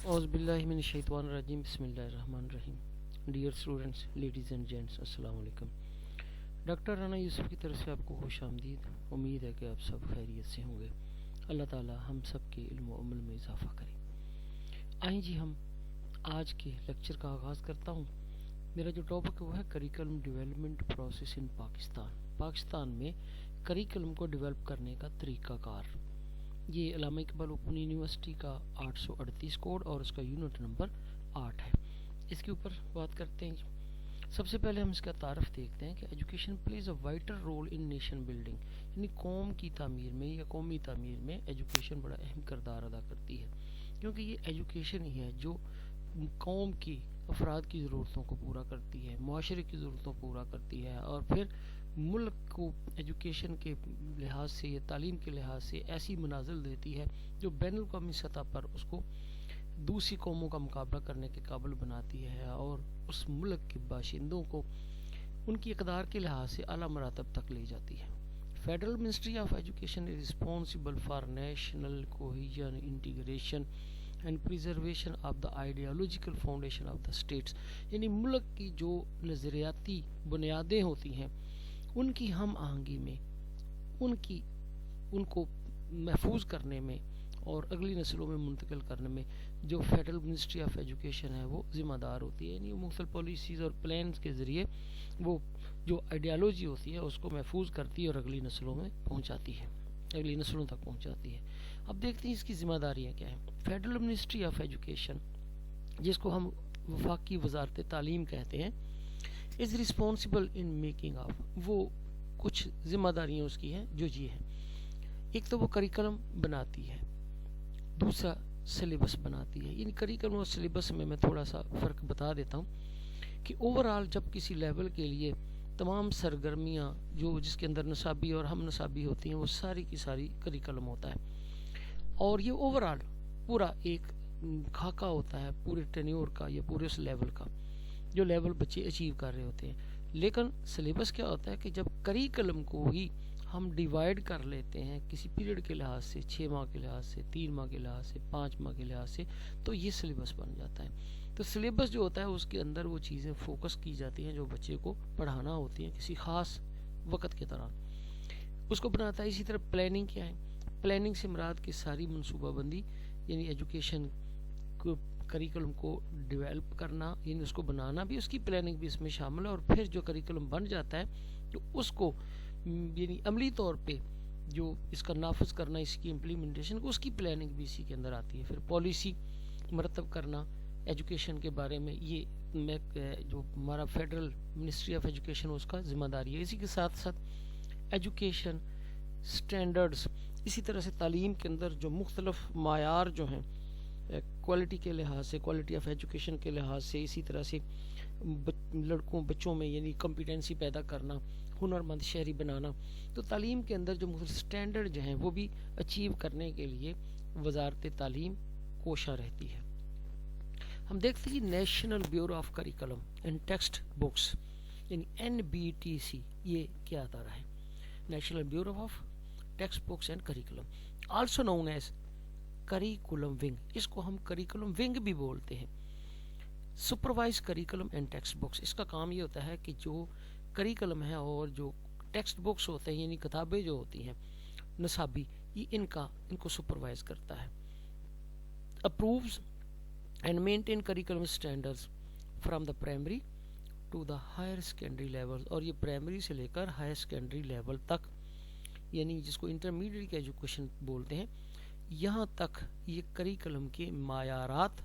اعوذ باللہ من الشیطان الرجیم بسم اللہ الرحمن الرحیم. Dear students, ladies and gents, السلام علیکم. ڈاکٹر رانا یوسف کی طرف سے آپ کو خوش آمدید. امید ہے کہ آپ سب خیریت سے ہوں گے. اللہ تعالی ہم سب کے علم و عمل میں اضافہ کرے. آئیں جی ہم آج کے لیکچر کا آغاز کرتا ہوں. میرا جو ٹاپک ہے وہ ہے curriculum development process in Pakistan میں کریکلم کو ڈیولپ کرنے کا طریقہ کار. یہ علامہ اقبال اوپن یونیورسٹی کا 838 کوڈ اور اس کا یونٹ نمبر 8 ہے. اس کے اوپر بات کرتے ہیں. سب سے پہلے ہم اس کا تعارف دیکھتے ہیں کہ education plays a vital role in nation building, یعنی قوم کی تعمیر میں یا قومی تعمیر میں ایجوکیشن بڑا اہم کردار ادا کرتی ہے، کیونکہ یہ ایجوکیشن ہی ہے جو قوم کی افراد کی ضرورتوں کو پورا کرتی ہے، معاشرے کی ضرورتوں کو پورا کرتی ہے، اور پھر ملک کو ایجوکیشن کے لحاظ سے یا تعلیم کے لحاظ سے ایسی منازل دیتی ہے جو بین الاقوامی سطح پر اس کو دوسری قوموں کا مقابلہ کرنے کے قابل بناتی ہے اور اس ملک کے باشندوں کو ان کی اقدار کے لحاظ سے اعلیٰ مراتب تک لے جاتی ہے. Federal ministry of education is responsible for national cohesion, integration and preservation of the ideological foundation of the states, یعنی ملک کی جو نظریاتی بنیادیں ہوتی ہیں ان کی ہم آہنگی میں ان کو محفوظ کرنے میں اور اگلی نسلوں میں منتقل کرنے میں جو فیڈرل منسٹری آف ایجوکیشن ہے وہ ذمہ دار ہوتی ہے. یعنی مختلف پالیسیز اور پلانز کے ذریعے وہ جو آئیڈیالوجی ہوتی ہے اس کو محفوظ کرتی ہے اور اگلی نسلوں میں پہنچاتی ہے، اگلی نسلوں تک پہنچاتی ہے. اب دیکھتے ہیں اس کی ذمہ داریاں کیا ہیں. فیڈرل منسٹری آف ایجوکیشن، جس کو ہم وفاقی وزارت تعلیم کہتے ہیں، is responsible in making of, وہ کچھ ذمہ داریاں اس کی ہیں جو یہ ہیں. ایک تو وہ کریکلم بناتی ہے، دوسرا سلیبس بناتی ہے. یعنی کریکلم اور سلیبس میں تھوڑا سا فرق بتا دیتا ہوں کہ اوورآل جب کسی لیول کے لیے تمام سرگرمیاں جو جس کے اندر نصابی اور ہم نصابی ہوتی ہیں وہ ساری کی ساری کریکلم ہوتا ہے، اور یہ اوورآل پورا ایک خاکہ ہوتا ہے پورے ٹینیور کا یا پورے اس لیول کا جو لیول بچے اچیو کر رہے ہوتے ہیں. لیکن سلیبس کیا ہوتا ہے کہ جب کریکلم کو ہی ہم ڈیوائیڈ کر لیتے ہیں کسی پیریڈ کے لحاظ سے، 6 ماہ کے لحاظ سے، 3 ماہ کے لحاظ سے، 5 ماہ کے لحاظ سے، تو یہ سلیبس بن جاتا ہے. تو سلیبس جو ہوتا ہے اس کے اندر وہ چیزیں فوکس کی جاتی ہیں جو بچے کو پڑھانا ہوتی ہیں کسی خاص وقت کے دوران، اس کو بناتا ہے. اسی طرح پلاننگ کیا ہے؟ پلاننگ سے مراد کی ساری منصوبہ بندی، یعنی ایجوکیشن کو کریکلم کو ڈیولپ کرنا، یعنی اس کو بنانا بھی، اس کی پلاننگ بھی اس میں شامل ہے. اور پھر جو کریکلم بن جاتا ہے تو اس کو یعنی عملی طور پہ جو اس کا نافذ کرنا، اس کی امپلیمنٹیشن، اس کی پلاننگ بھی اسی کے اندر آتی ہے. پھر پالیسی مرتب کرنا ایجوکیشن کے بارے میں، یہ جو ہمارا فیڈرل منسٹری آف ایجوکیشن اس کا ذمہ داری ہے. اسی کے ساتھ ساتھ ایجوکیشن اسٹینڈرڈز، اسی طرح سے تعلیم کے اندر جو مختلف معیار جو ہیں کوالٹی کے لحاظ سے، کوالٹی آف ایجوکیشن کے لحاظ سے، اسی طرح سے بچوں میں یعنی کمپیٹنسی پیدا کرنا، ہنرمند شہری بنانا. تو تعلیم کے اندر جو مختلف سٹینڈرڈ جو ہیں وہ بھی اچیو کرنے کے لیے وزارت تعلیم کوشاں رہتی ہے. ہم دیکھتے ہیں national bureau of curriculum and text books, یعنی NBTC، یہ کیا ادارہ ہے؟ National bureau of text books and curriculum, also known as curriculum wing. اس کو ہم کریکولم ونگ بھی بولتے ہیں. Supervise curriculum and text books, اس کا کام یہ ہوتا ہے کہ جو کریکولم ہے اور جو ٹیکسٹ بکس ہوتے ہیں یعنی کتابیں جو ہوتی ہیں نصابی، یہ ان کو سپروائز کرتا ہے. Approves and maintain curriculum standards from the primary to the higher secondary level, اور یہ پرائمری سے لے کر ہائر سیکنڈری لیول تک، یعنی جس کو انٹرمیڈیٹ ایجوکیشن بولتے ہیں، یہاں تک یہ کریکلم کے معیارات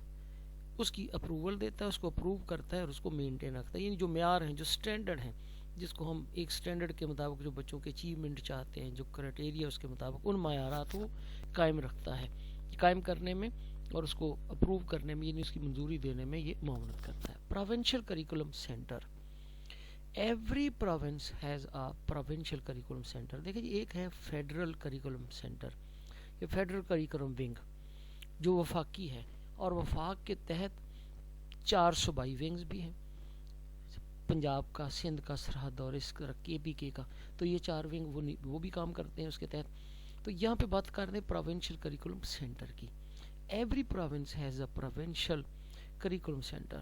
اس کی اپروول دیتا ہے، اس کو اپروو کرتا ہے اور اس کو مینٹین رکھتا ہے. یعنی جو معیار ہیں، جو سٹینڈرڈ ہیں، جس کو ہم ایک سٹینڈرڈ کے مطابق جو بچوں کے اچیومنٹ چاہتے ہیں، جو کرائٹیریا اس کے مطابق، ان معیارات کو قائم رکھتا ہے. قائم کرنے میں اور اس کو اپروو کرنے میں، یعنی اس کی منظوری دینے میں یہ معاونت کرتا ہے. Provincial curriculum centre, every province has a provincial curriculum centre. دیکھیں جی، ایک ہے فیڈرل کریکولم سینٹر، یہ فیڈرل کریکولم ونگ جو وفاقی ہے، اور وفاق کے تحت 4 صوبائی ونگز بھی ہیں، پنجاب کا، سندھ کا، سرحد اور اس طرح KPK کا. تو یہ 4 ونگ وہ بھی کام کرتے ہیں اس کے تحت. تو یہاں پہ بات کر رہے ہیں پروونشل کریکولم سینٹر کی. every province has a provincial curriculum center.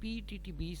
PTTBs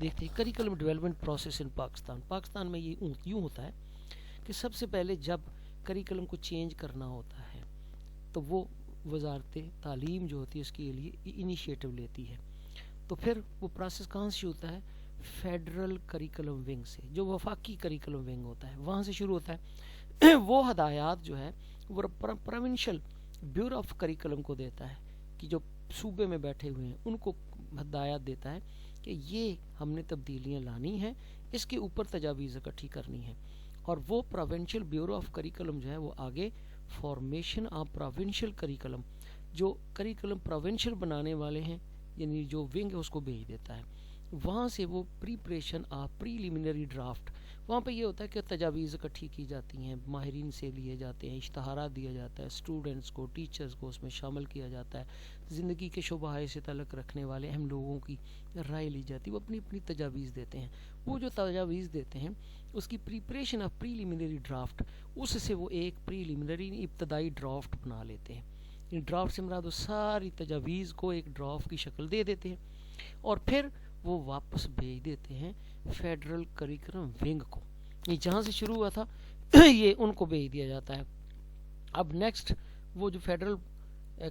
دیکھتے ہیں curriculum development process in Pakistan میں یہ یوں ہوتا ہے کہ سب سے پہلے جب کریکلم کو چینج کرنا ہوتا ہے تو وہ وزارت تعلیم جو ہوتی ہے اس کے لیے انیشیٹو لیتی ہے. تو پھر وہ پروسیس کہاں سے شروع ہوتا ہے؟ فیڈرل کریکلم ونگ سے, جو وفاقی کریکلم ونگ ہوتا ہے وہاں سے شروع ہوتا ہے. وہ ہدایات جو ہے وہ پروونشل بیورو آف کریکلم کو دیتا ہے, کہ جو صوبے میں بیٹھے ہوئے ہیں ان کو ہدایات دیتا ہے کہ یہ ہم نے تبدیلیاں لانی ہیں, اس کے اوپر تجاویز اکٹھی کرنی ہے. اور وہ پروونشل بیورو آف کریکلم جو ہے وہ آگے فارمیشن آف پروونشل کریکلم, جو کریکلم پروونشل بنانے والے ہیں یعنی جو ونگ ہے اس کو بھیج دیتا ہے. وہاں سے وہ پریپریشن آف پریلیمنری ڈرافٹ, وہاں پہ یہ ہوتا ہے کہ تجاویز اکٹھی کی جاتی ہیں, ماہرین سے لیے جاتے ہیں, اشتہارات دیا جاتا ہے, اسٹوڈنٹس کو ٹیچرز کو اس میں شامل کیا جاتا ہے, زندگی کے شعبہ سے تعلق رکھنے والے اہم لوگوں کی رائے لی جاتی ہے, وہ اپنی اپنی تجاویز دیتے ہیں. وہ جو تجاویز دیتے ہیں اس کی پریپریشن آف پریلیمنری ڈرافٹ, اس سے وہ ایک پریلیمنری ابتدائی ڈرافٹ بنا لیتے ہیں. ان ڈرافٹ سے مراد وہ ساری تجاویز کو ایک ڈرافٹ کی شکل دے دیتے ہیں اور پھر وہ واپس بھیج دیتے ہیں فیڈرل کریکلم ونگ کو. یہ جہاں سے شروع ہوا تھا یہ ان کو بھیج دیا جاتا ہے. اب نیکسٹ وہ جو فیڈرل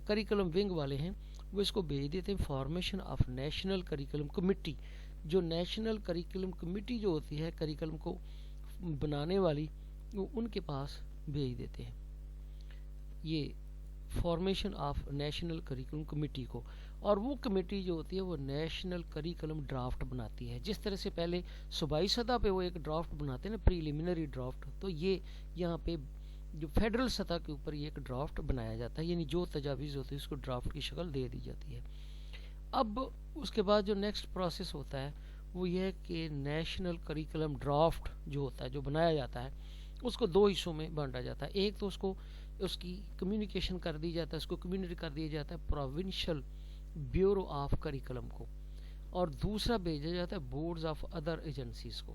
کریکلم ونگ والے ہیں وہ اس کو بھیج دیتے ہیں formation of national curriculum committee, جو نیشنل کریکلم کمیٹی جو ہوتی ہے کریکلم کو بنانے والی, وہ ان کے پاس بھیج دیتے ہیں یہ formation of national curriculum committee کو. اور وہ کمیٹی جو ہوتی ہے وہ نیشنل کریکلم ڈرافٹ بناتی ہے. جس طرح سے پہلے صوبائی سطح پہ وہ ایک ڈرافٹ بناتے ہیں نا پریلیمنری ڈرافٹ, تو یہ یہاں پہ جو فیڈرل سطح کے اوپر یہ ایک ڈرافٹ بنایا جاتا ہے, یعنی جو تجاویز ہوتی ہے اس کو ڈرافٹ کی شکل دے دی جاتی ہے. اب اس کے بعد جو نیکسٹ پروسیس ہوتا ہے وہ یہ ہے کہ نیشنل کریکلم ڈرافٹ جو ہوتا ہے جو بنایا جاتا ہے اس کو دو حصوں میں بانٹا جاتا ہے. ایک تو اس کی کمیونیکیشن کر دی جاتا ہے, اس کو کمیونیکیٹ کر دیا جاتا ہے پروونشل بیورو آف کریکلم کو, اور دوسرا بھیجا جاتا ہے بورڈز آف ادر ایجنسیز کو,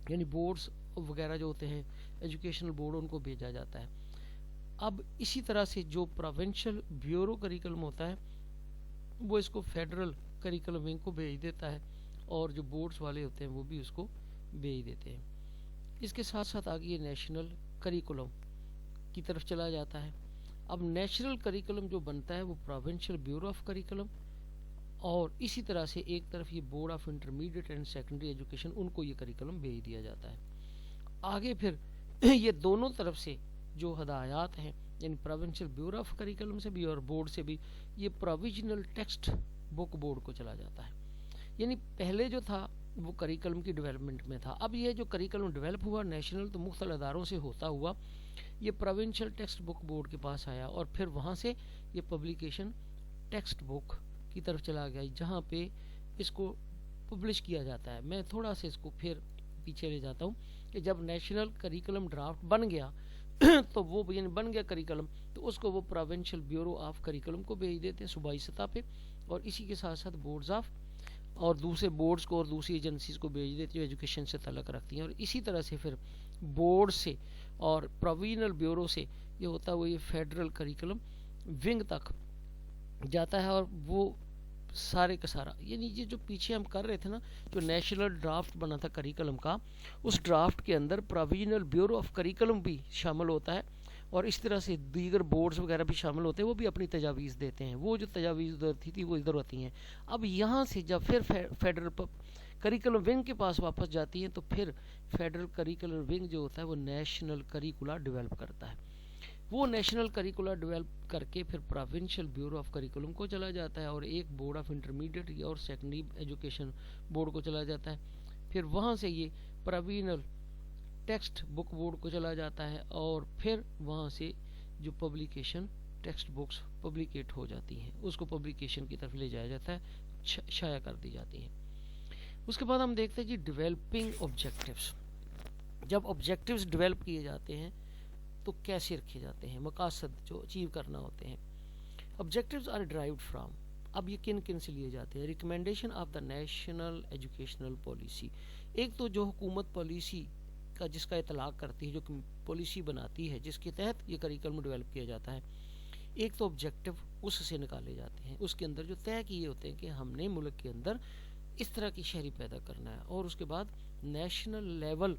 یعنی بورڈز وغیرہ جو ہوتے ہیں ایجوکیشنل بورڈ ان کو بھیجا جاتا ہے. اب اسی طرح سے جو پروونشل بیورو کریکلم ہوتا ہے وہ اس کو فیڈرل کریکلم ونگ کو بھیج دیتا ہے, اور جو بورڈز والے ہوتے ہیں وہ بھی اس کو بھیج دیتے ہیں. اس کے ساتھ ساتھ آگے یہ نیشنل کریکلم کی طرف چلا جاتا ہے. اب نیشنل کریکلم جو بنتا ہے وہ پروونشل بیورو آف کریکلم, اور اسی طرح سے ایک طرف یہ board of intermediate and secondary education, ان کو یہ کریکلم بھیج دیا جاتا ہے. آگے پھر یہ دونوں طرف سے جو ہدایات ہیں یعنی پروونشل بیورو آف کریکلم سے بھی اور بورڈ سے بھی, یہ پروویژنل ٹیکسٹ بک بورڈ کو چلا جاتا ہے. یعنی پہلے جو تھا وہ کریکلم کی ڈیولپمنٹ میں تھا, اب یہ جو کریکلم ڈیولپ ہوا نیشنل تو مختلف اداروں سے ہوتا ہوا یہ پروونشل ٹیکسٹ بک بورڈ کے پاس آیا, اور پھر وہاں سے یہ پبلیکیشن ٹیکسٹ بک کی طرف چلا گیا جہاں پہ اس کو پبلش کیا جاتا ہے. میں تھوڑا سا اس کو پھر پیچھے لے جاتا ہوں کہ جب نیشنل کریکلم ڈرافٹ بن گیا تو وہ یعنی بن گیا کریکلم, تو اس کو وہ پروونشل بیورو آف کریکلم کو بھیج دیتے ہیں صوبائی سطح پہ, اور اسی کے ساتھ ساتھ بورڈز آف اور دوسرے بورڈز کو اور دوسری ایجنسیز کو بھیج دیتی ہیں جو ایجوکیشن سے تعلق رکھتی ہیں, اور اسی طرح سے پھر بورڈ سے اور پرووینل بیورو سے یہ ہوتا ہے وہ یہ فیڈرل کریکلم ونگ تک جاتا ہے. اور وہ سارے کا سارا یعنی یہ جو پیچھے ہم کر رہے تھے نا جو نیشنل ڈرافٹ بنا تھا کریکلم کا, اس ڈرافٹ کے اندر پرووینل بیورو آف کریکلم بھی شامل ہوتا ہے, اور اس طرح سے دیگر بورڈز وغیرہ بھی شامل ہوتے ہیں, وہ بھی اپنی تجاویز دیتے ہیں. وہ جو تجاویز ادھر تھی وہ ادھر ہوتی ہیں. اب یہاں سے جب پھر فیڈرل کریکلم ونگ کے پاس واپس جاتی ہیں تو پھر فیڈرل کریکلم ونگ جو ہوتا ہے وہ نیشنل کریکولا ڈیولپ کرتا ہے. وہ نیشنل کریکولا ڈیولپ کر کے پھر پروونشل بیورو آف کریکلم کو چلا جاتا ہے, اور ایک بورڈ آف انٹرمیڈیٹ اور سیکنڈری ایجوکیشن بورڈ کو چلا جاتا ہے. پھر وہاں سے یہ پرووینل ٹیکسٹ بک بورڈ کو چلا جاتا ہے, اور پھر وہاں سے جو پبلیکیشن ٹیکسٹ بکس پبلیکیٹ ہو جاتی ہیں اس کو پبلیکیشن کی طرف لے جایا جاتا ہے, شائع کر دی جاتی ہیں. اس کے بعد ہم دیکھتے ہیں جی ڈیولپنگ آبجیکٹیوز. جب آبجیکٹیوز ڈیولپ کیے جاتے ہیں تو کیسے رکھے جاتے ہیں, مقاصد جو اچیو کرنا ہوتے ہیں. آبجیکٹیوز آر ڈرائیوڈ فرام, اب یہ کن کن سے لیے جاتے ہیں, recommendation of the national educational policy. ایک تو جو حکومت پالیسی کا جس کا اطلاق کرتی ہے, جو پالیسی بناتی ہے جس کے تحت یہ کریکلم ڈیولپ کیا جاتا ہے, ایک تو آبجیکٹیو اس سے نکالے جاتے ہیں. اس کے اندر جو طے کیے ہوتے ہیں کہ ہم نے ملک کے اندر اس طرح کی شہری پیدا کرنا ہے. اور اس کے بعد نیشنل لیول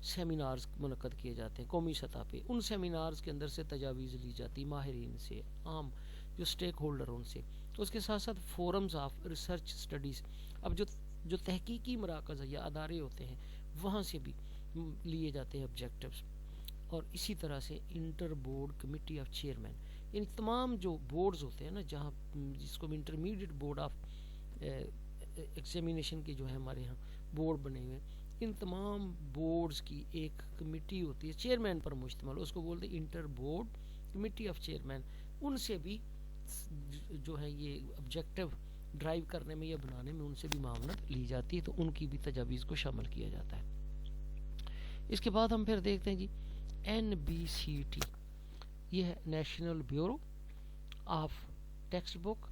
سیمینارز منعقد کیے جاتے ہیں قومی سطح پہ. ان سیمینارز کے اندر سے تجاویز لی جاتی ماہرین سے, عام جو سٹیک ہولڈر ان سے. اس کے ساتھ ساتھ فورمز آف ریسرچ سٹڈیز, اب جو تحقیقی مراکز یا ادارے ہوتے ہیں وہاں سے بھی لیے جاتے ہیں آبجیکٹیوز. اور اسی طرح سے inter board committee of chairman, یعنی تمام جو بورڈز ہوتے ہیں نا, جہاں جس کو انٹرمیڈیٹ بورڈ آف ایگزامینیشن کے جو ہے ہمارے یہاں بورڈ بنے ہوئے, ان تمام بورڈز کی ایک کمیٹی ہوتی ہے چیئرمین پر مشتمل, اس کو بولتے ہیں inter board committee of chairman. ان سے بھی جو ہے یہ آبجیکٹیو ڈرائیو کرنے میں یا بنانے میں ان سے بھی معاونت لی جاتی ہے, تو ان کی بھی تجاویز کو شامل کیا جاتا ہے. اس کے بعد ہم پھر دیکھتے ہیں جی NBCT, یہ ہے national bureau of text book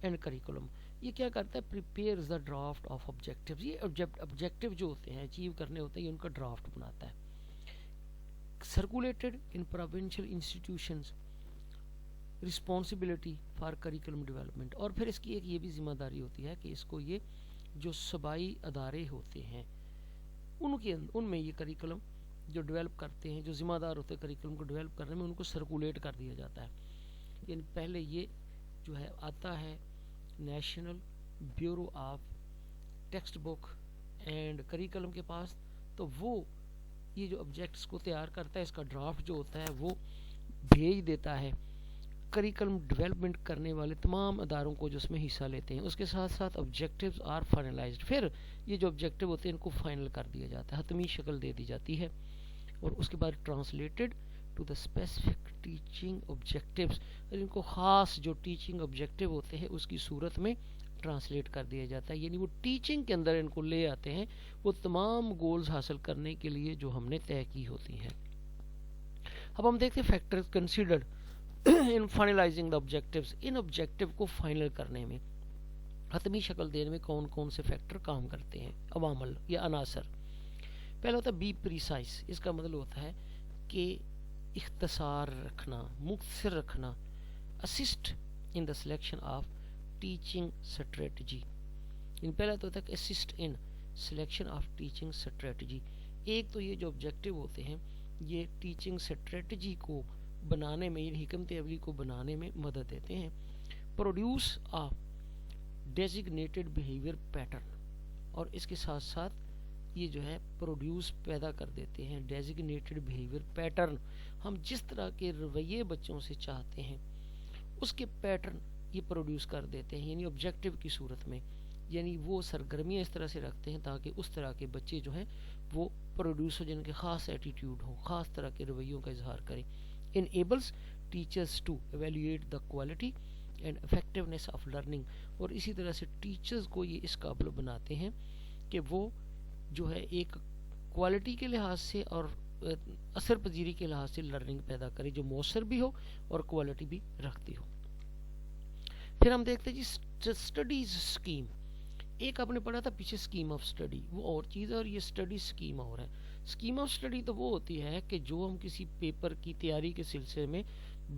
and curriculum. یہ کیا کرتا ہے, prepare the draft of objective. یہ آبجیکٹیو جو ہوتے ہیں اچیو کرنے ہوتے ہیں, یہ ان کا ڈرافٹ بناتا ہے. Circulated in provincial institutions, responsibility for curriculum development. اور پھر اس کی ایک یہ بھی ذمہ داری ہوتی ہے کہ اس کو یہ جو صوبائی ادارے ہوتے ہیں ان میں یہ کریکولم جو ڈیولپ کرتے ہیں, جو ذمہ دار ہوتے ہیں کریکولم کو ڈیولپ کرنے میں, ان کو سرکولیٹ کر دیا جاتا ہے. یعنی پہلے یہ جو ہے آتا ہے national bureau of text book and curriculum کے پاس, تو وہ یہ جو آبجیکٹس کو تیار کرتا ہے, اس کا ڈرافٹ جو ہوتا ہے وہ بھیج دیتا ہے کریکولم ڈیولپمنٹ کرنے والے تمام اداروں کو جو اس میں حصہ لیتے ہیں. اس کے ساتھ ساتھ آبجیکٹیوز آر فائنلائزڈ, پھر یہ جو آبجیکٹیو ہوتے ہیں ان کو فائنل کر دیا جاتا ہے, حتمی شکل دے دی جاتی ہے. اور اس کے بعد translated to the specific teaching objectives, ان کو خاص جو ٹیچنگ آبجیکٹیو ہوتے ہیں اس کی صورت میں ٹرانسلیٹ کر دیا جاتا ہے. یعنی وہ ٹیچنگ کے اندر ان کو لے آتے ہیں, وہ تمام گولز حاصل کرنے کے لیے جو ہم نے طے کی ہوتی ہیں. اب ہم دیکھتے ہیں factors considered in finalising the objectives. ان آبجیکٹیو کو فائنل کرنے میں, حتمی شکل دینے میں کون کون سے فیکٹر کام کرتے ہیں, عوامل یا عناصر. پہلا ہوتا ہے بی پریسائز. اس کا مطلب ہوتا ہے کہ اختصار رکھنا, مختصر رکھنا. Assist in the selection of teaching strategy. پہلا تو ہوتا ہے کہ assist in selection of teaching strategy. ایک تو یہ جو آبجیکٹیو ہوتے ہیں یہ ٹیچنگ اسٹریٹجی کو بنانے میں, یعنی حکمت عملی کو بنانے میں مدد دیتے ہیں. پروڈیوس آ ڈیزگنیٹڈ بیہیویئر پیٹرن, اور اس کے ساتھ ساتھ یہ جو ہے پروڈیوس پیدا کر دیتے ہیں ڈیزگنیٹڈ بیہیویئر پیٹرن. ہم جس طرح کے رویے بچوں سے چاہتے ہیں اس کے پیٹرن یہ پروڈیوس کر دیتے ہیں, یعنی آبجیکٹیو کی صورت میں. یعنی وہ سرگرمیاں اس طرح سے رکھتے ہیں تاکہ اس طرح کے بچے جو ہیں وہ پروڈیوس ہو, جن کے خاص ایٹیٹیوڈ ہو, خاص طرح کے رویوں کا اظہار کریں. Enables teachers to evaluate the quality and effectiveness of learning. اور اسی طرح سے ٹیچرز کو یہ اس قابل بناتے ہیں کہ وہ جو ہے ایک کوالٹی کے لحاظ سے اور اثر پذیری کے لحاظ سے لرننگ پیدا کرے جو مؤثر بھی ہو اور کوالٹی بھی رکھتی ہو. پھر ہم دیکھتے ہیں جی اسٹڈیز اسکیم. ایک آپ نے پڑھا تھا پیچھے اسکیم آف اسٹڈی, وہ اور چیز ہے, اور یہ اسٹڈی اسکیم اور ہے. اسکیم آف اسٹڈی تو وہ ہوتی ہے کہ جو ہم کسی پیپر کی تیاری کے سلسلے میں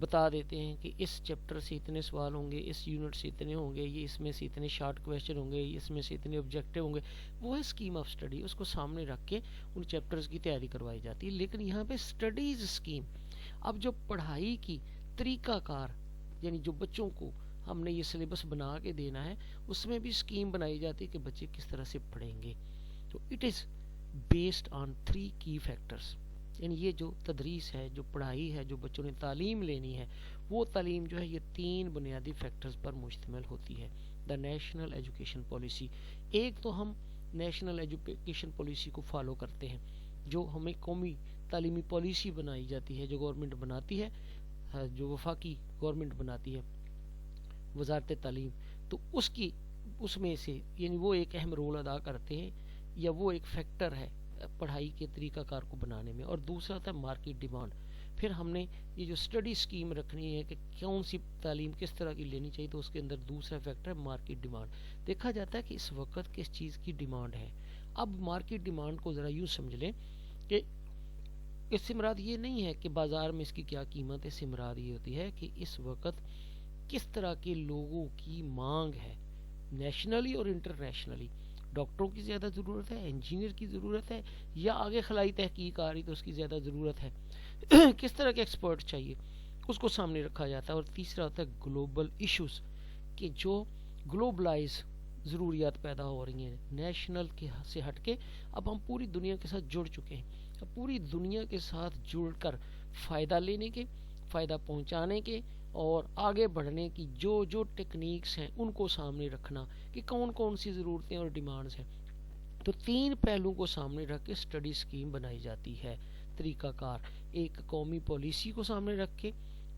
بتا دیتے ہیں کہ اس چیپٹر سے اتنے سوال ہوں گے, اس یونٹ سے اتنے ہوں گے, یہ اس میں سے اتنے شارٹ کویشچن ہوں گے, اس میں سے اتنے آبجیکٹیو ہوں گے, وہ ہے اسکیم آف اسٹڈی. اس کو سامنے رکھ کے ان چیپٹرز کی تیاری کروائی جاتی ہے. لیکن یہاں پہ اسٹڈیز اسکیم, اب جو پڑھائی کی طریقہ کار, یعنی جو بچوں کو ہم نے یہ سلیبس بنا کے دینا ہے, اس میں بھی اسکیم بنائی جاتی ہے کہ بچے کس طرح سے پڑھیں گے. تو اٹ از بیسڈ آن 3 کی فیکٹرز. یعنی یہ جو تدریس ہے, جو پڑھائی ہے, جو بچوں نے تعلیم لینی ہے, وہ تعلیم جو ہے یہ 3 بنیادی فیکٹرز پر مشتمل ہوتی ہے. دا نیشنل ایجوکیشن پالیسی. ایک تو ہم نیشنل ایجوکیشن پالیسی کو فالو کرتے ہیں, جو ہمیں قومی تعلیمی پالیسی بنائی جاتی ہے, جو گورنمنٹ بناتی ہے, جو وفاقی گورنمنٹ بناتی ہے, وزارت تعلیم. تو اس میں سے یعنی وہ ایک اہم رول ادا کرتے ہیں, یا وہ ایک فیکٹر ہے پڑھائی کے طریقہ کار کو بنانے میں. اور دوسرا تھا مارکیٹ ڈیمانڈ. پھر ہم نے یہ جو اسٹڈی اسکیم رکھنی ہے کہ کون سی تعلیم کس طرح کی لینی چاہیے, تو اس کے اندر دوسرا فیکٹر ہے مارکیٹ ڈیمانڈ. دیکھا جاتا ہے کہ اس وقت کس چیز کی ڈیمانڈ ہے. اب مارکیٹ ڈیمانڈ کو ذرا یوں سمجھ لیں کہ اس سے مراد یہ نہیں ہے کہ بازار میں اس کی کیا قیمت ہے, اس سے مراد یہ ہوتی ہے کہ اس وقت کس طرح کے لوگوں کی مانگ ہے نیشنلی اور انٹرنیشنلی. ڈاکٹروں کی زیادہ ضرورت ہے، انجینئر کی ضرورت ہے، یا آگے خلائی تحقیق آ رہی تو اس کی زیادہ ضرورت ہے، کس طرح کے ایکسپرٹ چاہیے، اس کو سامنے رکھا جاتا ہے. اور تیسرا ہوتا ہے گلوبل ایشوز، کہ جو گلوبلائز ضروریات پیدا ہو رہی ہیں نیشنل کے سے ہٹ کے. اب ہم پوری دنیا کے ساتھ جڑ چکے ہیں، اب پوری دنیا کے ساتھ جڑ کر فائدہ لینے کے، فائدہ پہنچانے کے اور آگے بڑھنے کی جو ٹیکنیکس ہیں ان کو سامنے رکھنا کہ کون کون سی ضرورتیں اور ڈیمانڈز ہیں. تو 3 پہلو کو سامنے رکھ کے اسٹڈی اسکیم بنائی جاتی ہے. طریقہ کار ایک قومی پالیسی کو سامنے رکھ کے،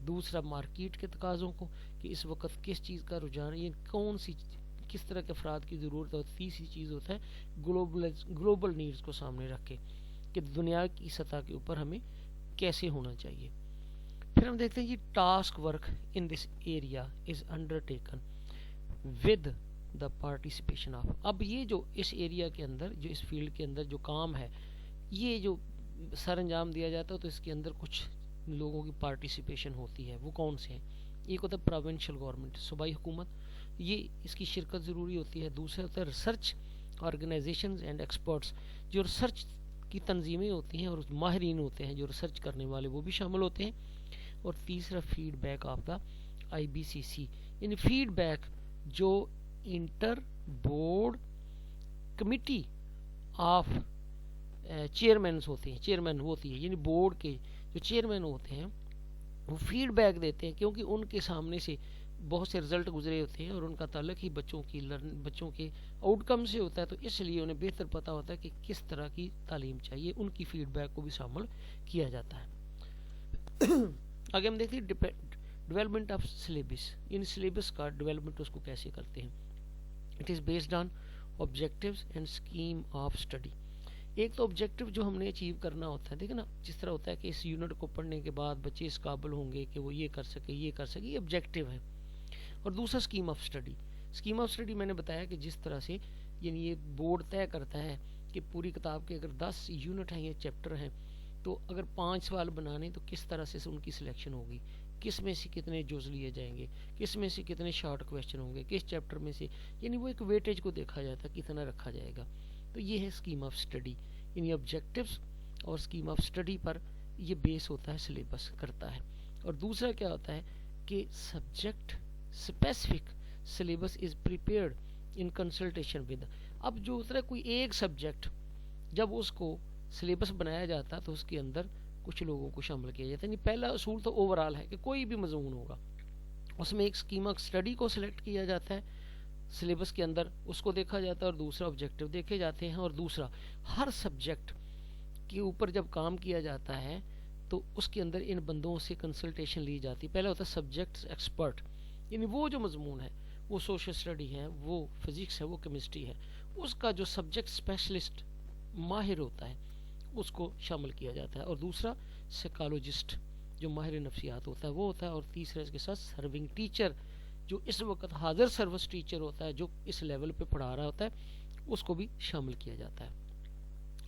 دوسرا مارکیٹ کے تقاضوں کو کہ اس وقت کس چیز کا رجحان ہے، کون سی کس طرح کے افراد کی ضرورت ہے، اور تیسری چیز ہوتا ہے گلوبل نیڈز کو سامنے رکھ کے کہ دنیا کی سطح کے اوپر ہمیں کیسے ہونا چاہیے. پھر ہم دیکھتے ہیں یہ task work in this area is under taken with the participation of. اب یہ جو اس ایریا کے اندر، جو اس فیلڈ کے اندر جو کام ہے، یہ جو سر انجام دیا جاتا ہے تو اس کے اندر کچھ لوگوں کی پارٹیسپیشن ہوتی ہے. وہ کون سے ہیں؟ ایک ہوتا ہے پروونشل گورنمنٹ، صوبائی حکومت، یہ اس کی شرکت ضروری ہوتی ہے. دوسرا ہوتا ہے ریسرچ آرگنائزیشنز اینڈ ایکسپرٹس، جو ریسرچ کی تنظیمیں ہوتی ہیں اور ماہرین ہوتے ہیں جو ریسرچ کرنے والے، وہ بھی شامل ہوتے ہیں. اور تیسرا feedback of the IBCC، یعنی فیڈ بیک جو inter board committee of chairmen ہوتے ہیں، چیئرمین ہوتی ہے، یعنی بورڈ کے جو چیئرمین ہوتے ہیں وہ فیڈ بیک دیتے ہیں، کیونکہ ان کے سامنے سے بہت سے رزلٹ گزرے ہوتے ہیں اور ان کا تعلق ہی بچوں کے آؤٹ کم سے ہوتا ہے. تو اس لیے انہیں بہتر پتہ ہوتا ہے کہ کس طرح کی تعلیم چاہیے، ان کی فیڈ بیک کو بھی شامل کیا جاتا ہے. آگے ہم دیکھتے ہیں ڈیولپمنٹ آف سلیبس، یعنی سلیبس کا ڈیولپمنٹ اس کو کیسے کرتے ہیں. It is based on objectives and scheme of study. ایک تو آبجیکٹیو جو ہم نے اچیو کرنا ہوتا ہے، دیکھیں نا جس طرح ہوتا ہے کہ اس یونٹ کو پڑھنے کے بعد بچے اس قابل ہوں گے کہ وہ یہ کر سکے، یہ کر سکے، یہ آبجیکٹیو ہے. اور دوسرا scheme of study. Scheme of study میں نے بتایا کہ جس طرح سے یعنی یہ بورڈ طے کرتا ہے کہ پوری کتاب کے اگر 10 یونٹ ہیں یا چیپٹر ہیں تو اگر 5 سوال بنانے تو کس طرح سے ان کی سلیکشن ہوگی، کس میں سے کتنے جز لیے جائیں گے، کس میں سے کتنے شارٹ کویشچن ہوں گے، کس چیپٹر میں سے، یعنی وہ ایک ویٹیج کو دیکھا جاتا ہے کتنا رکھا جائے گا. تو یہ ہے اسکیم آف اسٹڈی، یعنی آبجیکٹیوز اور اسکیم آف اسٹڈی پر یہ بیس ہوتا ہے، سلیبس کرتا ہے. اور دوسرا کیا ہوتا ہے کہ subject specific syllabus is prepared in consultation with. اب جو ہوتا ہے کوئی ایک سبجیکٹ جب اس کو سلیبس بنایا جاتا ہے تو اس کے اندر کچھ لوگوں کو شامل کیا جاتا ہے. یعنی پہلا اصول تو اوور آل ہے کہ کوئی بھی مضمون ہوگا اس میں ایک اسکیم آف اسٹڈی کو سلیکٹ کیا جاتا ہے سلیبس کے اندر، اس کو دیکھا جاتا ہے اور دوسرا آبجیکٹیو دیکھے جاتے ہیں. اور دوسرا ہر سبجیکٹ کے اوپر جب کام کیا جاتا ہے تو اس کے اندر ان بندوں سے کنسلٹیشن لی جاتی ہے. پہلا ہوتا ہے سبجیکٹ ایکسپرٹ، یعنی وہ جو مضمون ہے، وہ سوشل اسٹڈی ہے، وہ فزکس ہے، وہ کیمسٹری ہے، اس کا جو سبجیکٹ اسپیشلسٹ ماہر ہوتا ہے اس کو شامل کیا جاتا ہے. اور دوسرا سائیکالوجسٹ جو ماہر نفسیات ہوتا ہے وہ ہوتا ہے. اور تیسرا اس کے ساتھ سرونگ ٹیچر جو اس وقت حاضر سروس ٹیچر ہوتا ہے جو اس لیول پہ پڑھا رہا ہوتا ہے، اس کو بھی شامل کیا جاتا ہے.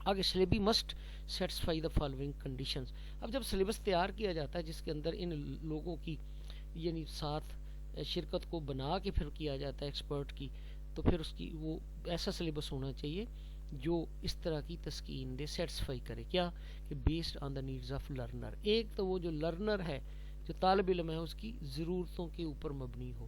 آگے syllabi must satisfy the following conditions. اب جب سلیبس تیار کیا جاتا ہے جس کے اندر ان لوگوں کی یعنی ساتھ شرکت کو بنا کے پھر کیا جاتا ہے ایکسپرٹ کی، تو پھر اس کی وہ ایسا سلیبس ہونا چاہیے جو اس طرح کی تسکین دے، سیٹسفائی کرے. کیا کہ based on the needs of learner. ایک تو وہ جو لرنر ہے، جو طالب علم ہے، اس کی ضرورتوں کے اوپر مبنی ہو،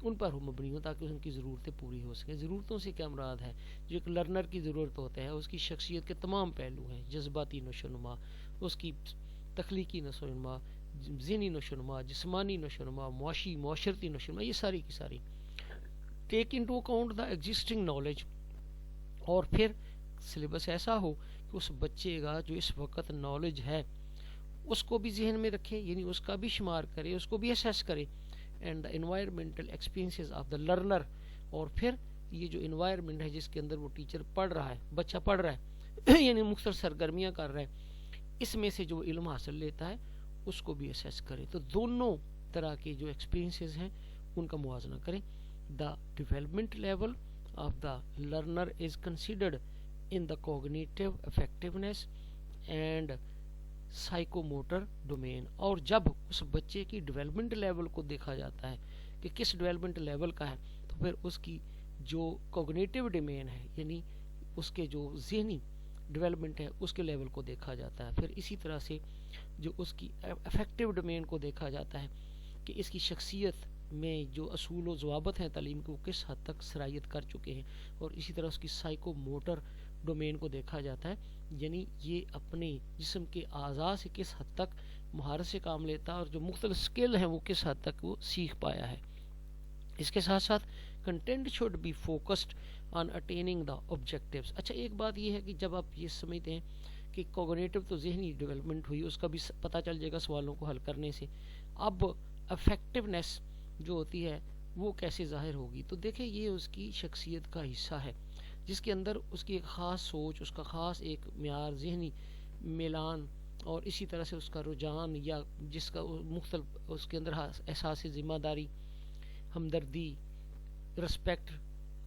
ان پر مبنی ہو تاکہ ان کی ضرورتیں پوری ہو سکیں. ضرورتوں سے کیا مراد ہے؟ جو ایک لرنر کی ضرورت ہوتا ہے اس کی شخصیت کے تمام پہلو ہیں، جذباتی نشو و نما، اس کی تخلیقی نشو و نما، ذہنی نشو و نما، جسمانی نشو و نما، معاشرتی نشو و نما، یہ ساری کی ساری take into account the existing knowledge. اور پھر سلیبس ایسا ہو کہ اس بچے کا جو اس وقت نالج ہے اس کو بھی ذہن میں رکھے، یعنی اس کا بھی شمار کرے، اس کو بھی اسیس کرے. And the environmental experiences of the learner. اور پھر یہ جو انوائرمنٹ ہے جس کے اندر وہ ٹیچر پڑھ رہا ہے، بچہ پڑھ رہا ہے یعنی مختلف سرگرمیاں کر رہا ہے، اس میں سے جو علم حاصل لیتا ہے اس کو بھی اسیس کرے. تو دونوں طرح کے جو ایکسپیرینسز ہیں ان کا موازنہ کریں. The development level of the learner is considered in the cognitive effectiveness and psycho motor domain. اور جب اس بچے کی ڈیولپمنٹ لیول کو دیکھا جاتا ہے کہ کس ڈیولپمنٹ لیول کا ہے، تو پھر اس کی جو کوگنیٹیو ڈومین ہے یعنی اس کے جو ذہنی ڈیولپمنٹ ہے اس کے لیول کو دیکھا جاتا ہے. پھر اسی طرح سے جو اس کی افیکٹو ڈومین کو دیکھا جاتا ہے کہ اس کی شخصیت میں جو اصول و ضوابط ہیں تعلیم کے وہ کس حد تک سرایت کر چکے ہیں. اور اسی طرح اس کی سائیکو موٹر ڈومین کو دیکھا جاتا ہے یعنی یہ اپنے جسم کے اعضاء سے کس حد تک مہارت سے کام لیتا ہے اور جو مختلف سکل ہیں وہ کس حد تک وہ سیکھ پایا ہے. اس کے ساتھ ساتھ content should be focused on attaining the objectives. اچھا ایک بات یہ ہے کہ جب آپ یہ سمجھتے ہیں کہ کوگنیٹو تو ذہنی ڈیولپمنٹ ہوئی, اس کا بھی پتہ چل جائے گا سوالوں کو حل کرنے سے. اب افیکٹونیس جو ہوتی ہے وہ کیسے ظاہر ہوگی, تو دیکھیں یہ اس کی شخصیت کا حصہ ہے جس کے اندر اس کی ایک خاص سوچ, اس کا خاص ایک معیار, ذہنی میلان اور اسی طرح سے اس کا رجحان یا جس کا مختلف اس کے اندر احساس ذمہ داری, ہمدردی, رسپیکٹ,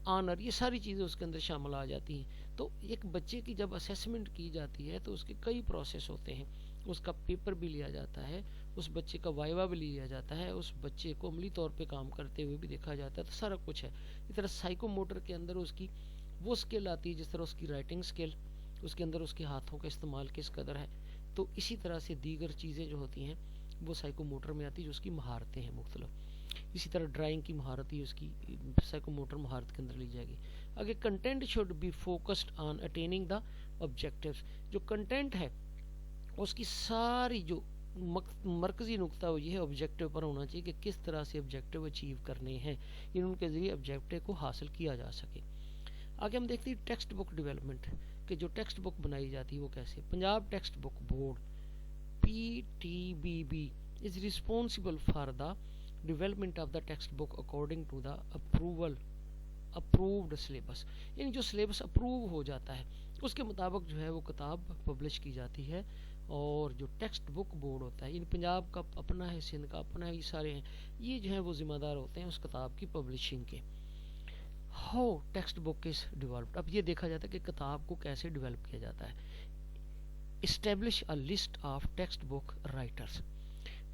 آنر, یہ ساری چیزیں اس کے اندر شامل آ جاتی ہیں. تو ایک بچے کی جب اسیسمنٹ کی جاتی ہے تو اس کے کئی پروسیس ہوتے ہیں, اس کا پیپر بھی لیا جاتا ہے, اس بچے کا وائیوا بھی لیا جاتا ہے, اس بچے کو عملی طور پہ کام کرتے ہوئے بھی دیکھا جاتا ہے, تو سارا کچھ ہے. اس طرح سائیکو موٹر کے اندر اس کی وہ سکل آتی ہے جس طرح اس کی رائٹنگ سکل, اس کے اندر اس کے ہاتھوں کا استعمال کس قدر ہے. تو اسی طرح سے دیگر چیزیں جو ہوتی ہیں وہ سائیکو موٹر میں آتی ہے جو اس کی مہارتیں ہیں مختلف. اسی طرح ڈرائنگ کی مہارت ہی اس کی سائیکو موٹر مہارت کے اندر لی جائے گی. اگر content should be focused on attaining the objectives, جو کنٹینٹ ہے اس کی ساری جو مرکزی نقطہ وہ یہ ہے آبجیکٹیو پر ہونا چاہیے کہ کس طرح سے آبجیکٹیو اچیو کرنے ہیں, یعنی ان کے ذریعے آبجیکٹیو کو حاصل کیا جا سکے. آگے ہم دیکھتے ہیں ٹیکسٹ بک ڈیولپمنٹ کہ جو ٹیکسٹ بک بنائی جاتی ہے وہ کیسے. Punjab text book board PTBB is responsible for the development of the textbook according to the approved syllabus, یعنی جو سلیبس اپروو ہو جاتا ہے اس کے مطابق جو ہے وہ کتاب پبلش کی جاتی ہے. اور جو ٹیکسٹ بک بورڈ ہوتا ہے یعنی پنجاب کا اپنا ہے, سندھ کا اپنا ہے, یہ سارے ہیں, یہ جو ہیں وہ ذمہ دار ہوتے ہیں اس کتاب کی پبلشنگ کے. How text book is developed, اب یہ دیکھا جاتا ہے کہ کتاب کو کیسے ڈیولپ کیا جاتا ہے. Establish a list of text book writers,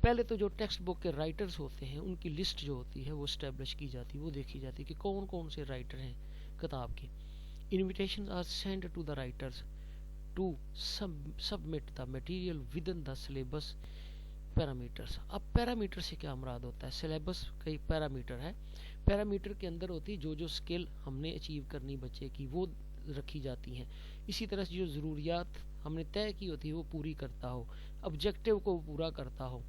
پہلے تو جو ٹیکسٹ بک کے رائٹرز ہوتے ہیں ان کی لسٹ جو ہوتی ہے وہ اسٹیبلش کی جاتی ہے, وہ دیکھی جاتی ہے کہ کون کون سے رائٹر ہیں کتاب کے. Invitations are send to the writers to submit the material within the syllabus parameters. اب پیرامیٹر سے کیا مراد ہوتا ہے, سلیبس کئی پیرامیٹر ہے, پیرامیٹر کے اندر ہوتی ہے جو سکل ہم نے اچیو کرنی بچے کی وہ رکھی جاتی ہیں. اسی طرح سے جو ضروریات ہم نے طے کی ہوتی ہے وہ پوری کرتا ہو, آبجیکٹیو کو پورا کرتا ہو.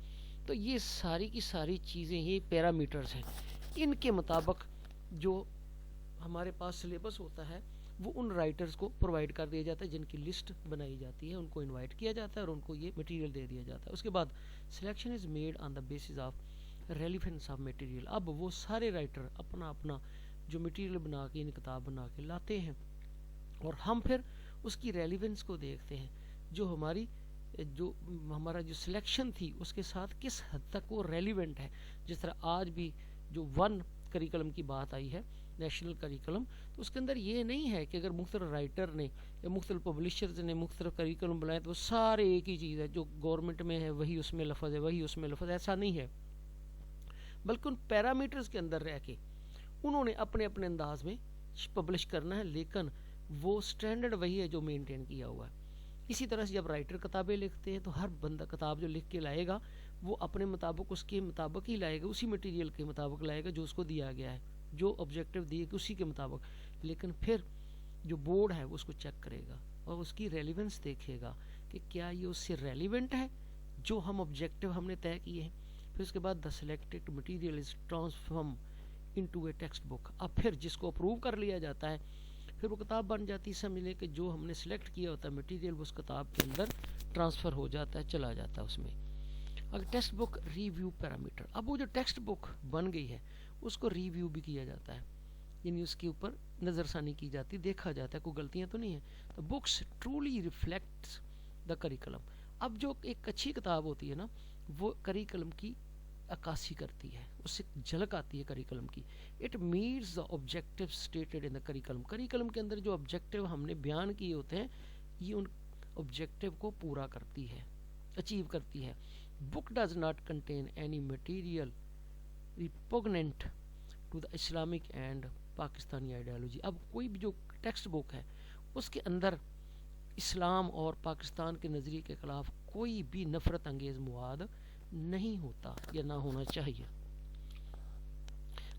تو یہ ساری کی ساری چیزیں یہ پیرامیٹرز ہیں. ان کے مطابق جو ہمارے پاس سلیبس ہوتا ہے وہ ان رائٹرز کو پرووائڈ کر دیا جاتا ہے جن کی لسٹ بنائی جاتی ہے, ان کو انوائٹ کیا جاتا ہے اور ان کو یہ مٹیریل دے دیا جاتا ہے. اس کے بعد selection is made on the basis of relevance of material. اب وہ سارے رائٹر اپنا اپنا جو مٹیریل بنا کے ان کتاب بنا کے لاتے ہیں اور ہم پھر اس کی ریلیونس کو دیکھتے ہیں, جو ہمارا جو سلیکشن تھی اس کے ساتھ کس حد تک وہ ریلیونٹ ہے. جس طرح آج بھی جو ون کریکلم کی بات آئی ہے, نیشنل کریکلم, تو اس کے اندر یہ نہیں ہے کہ اگر مختلف رائٹر نے یا مختلف پبلشرز نے مختلف کریکلم بنائے تو وہ سارے ایک ہی چیز ہے, جو گورنمنٹ میں ہے وہی اس میں لفظ ہے, وہی اس میں لفظ, ایسا نہیں ہے. بلکہ ان پیرامیٹرز کے اندر رہ کے انہوں نے اپنے اپنے انداز میں پبلش کرنا ہے, لیکن وہ سٹینڈرڈ وہی ہے جو مینٹین کیا ہوا ہے. اسی طرح سے جب رائٹر کتابیں لکھتے ہیں تو ہر بندہ کتاب جو لکھ کے لائے گا وہ اپنے مطابق اس کے مطابق ہی لائے گا, اسی مٹیریل کے مطابق لائے گا جو اس کو دیا گیا ہے, جو آبجیکٹیو دیے گا اسی کے مطابق. لیکن پھر جو بورڈ ہے وہ اس کو چیک کرے گا اور اس کی ریلیونس دیکھے گا کہ کیا یہ اس سے ریلیونٹ ہے جو ہم آبجیکٹیو ہم نے طے کیے ہیں. پھر اس کے بعد the selected material is transform into a text book. اب پھر جس کو اپروو کر لیا جاتا ہے پھر وہ کتاب بن جاتی ہے. سمجھ لیں کہ جو ہم نے سلیکٹ کیا ہوتا ہے مٹیریل وہ اس کتاب کے اندر ٹرانسفر ہو جاتا ہے, چلا جاتا ہے اس میں. اگر ٹیکسٹ بک ریویو پیرامیٹر, اب وہ جو ٹیکسٹ بک بن گئی ہے اس کو ریویو بھی کیا جاتا ہے, یعنی اس کے اوپر نظر ثانی کی جاتی ہے, دیکھا جاتا ہے کوئی غلطیاں تو نہیں ہیں. تو books truly reflects the curriculum. اب جو ایک اچھی کتاب ہوتی ہے نا وہ کریکلم کی عکاسی کرتی ہے, اس سے جھلک آتی ہے کریکلم کی. It meets the objective stated in the curriculum. Curriculum کے اندر جو آبجیکٹیو ہم نے بیان کیے ہوتے ہیں یہ ان آبجیکٹیو کو پورا کرتی ہے, اچیو کرتی ہے. Book does not contain any material repugnant to the Islamic and Pakistani ideology. اب کوئی بھی جو ٹیکسٹ بک ہے اس کے اندر اسلام اور پاکستان کے نظریے کے خلاف کوئی بھی نفرت انگیز مواد نہیں ہوتا یا نہ ہونا چاہیے.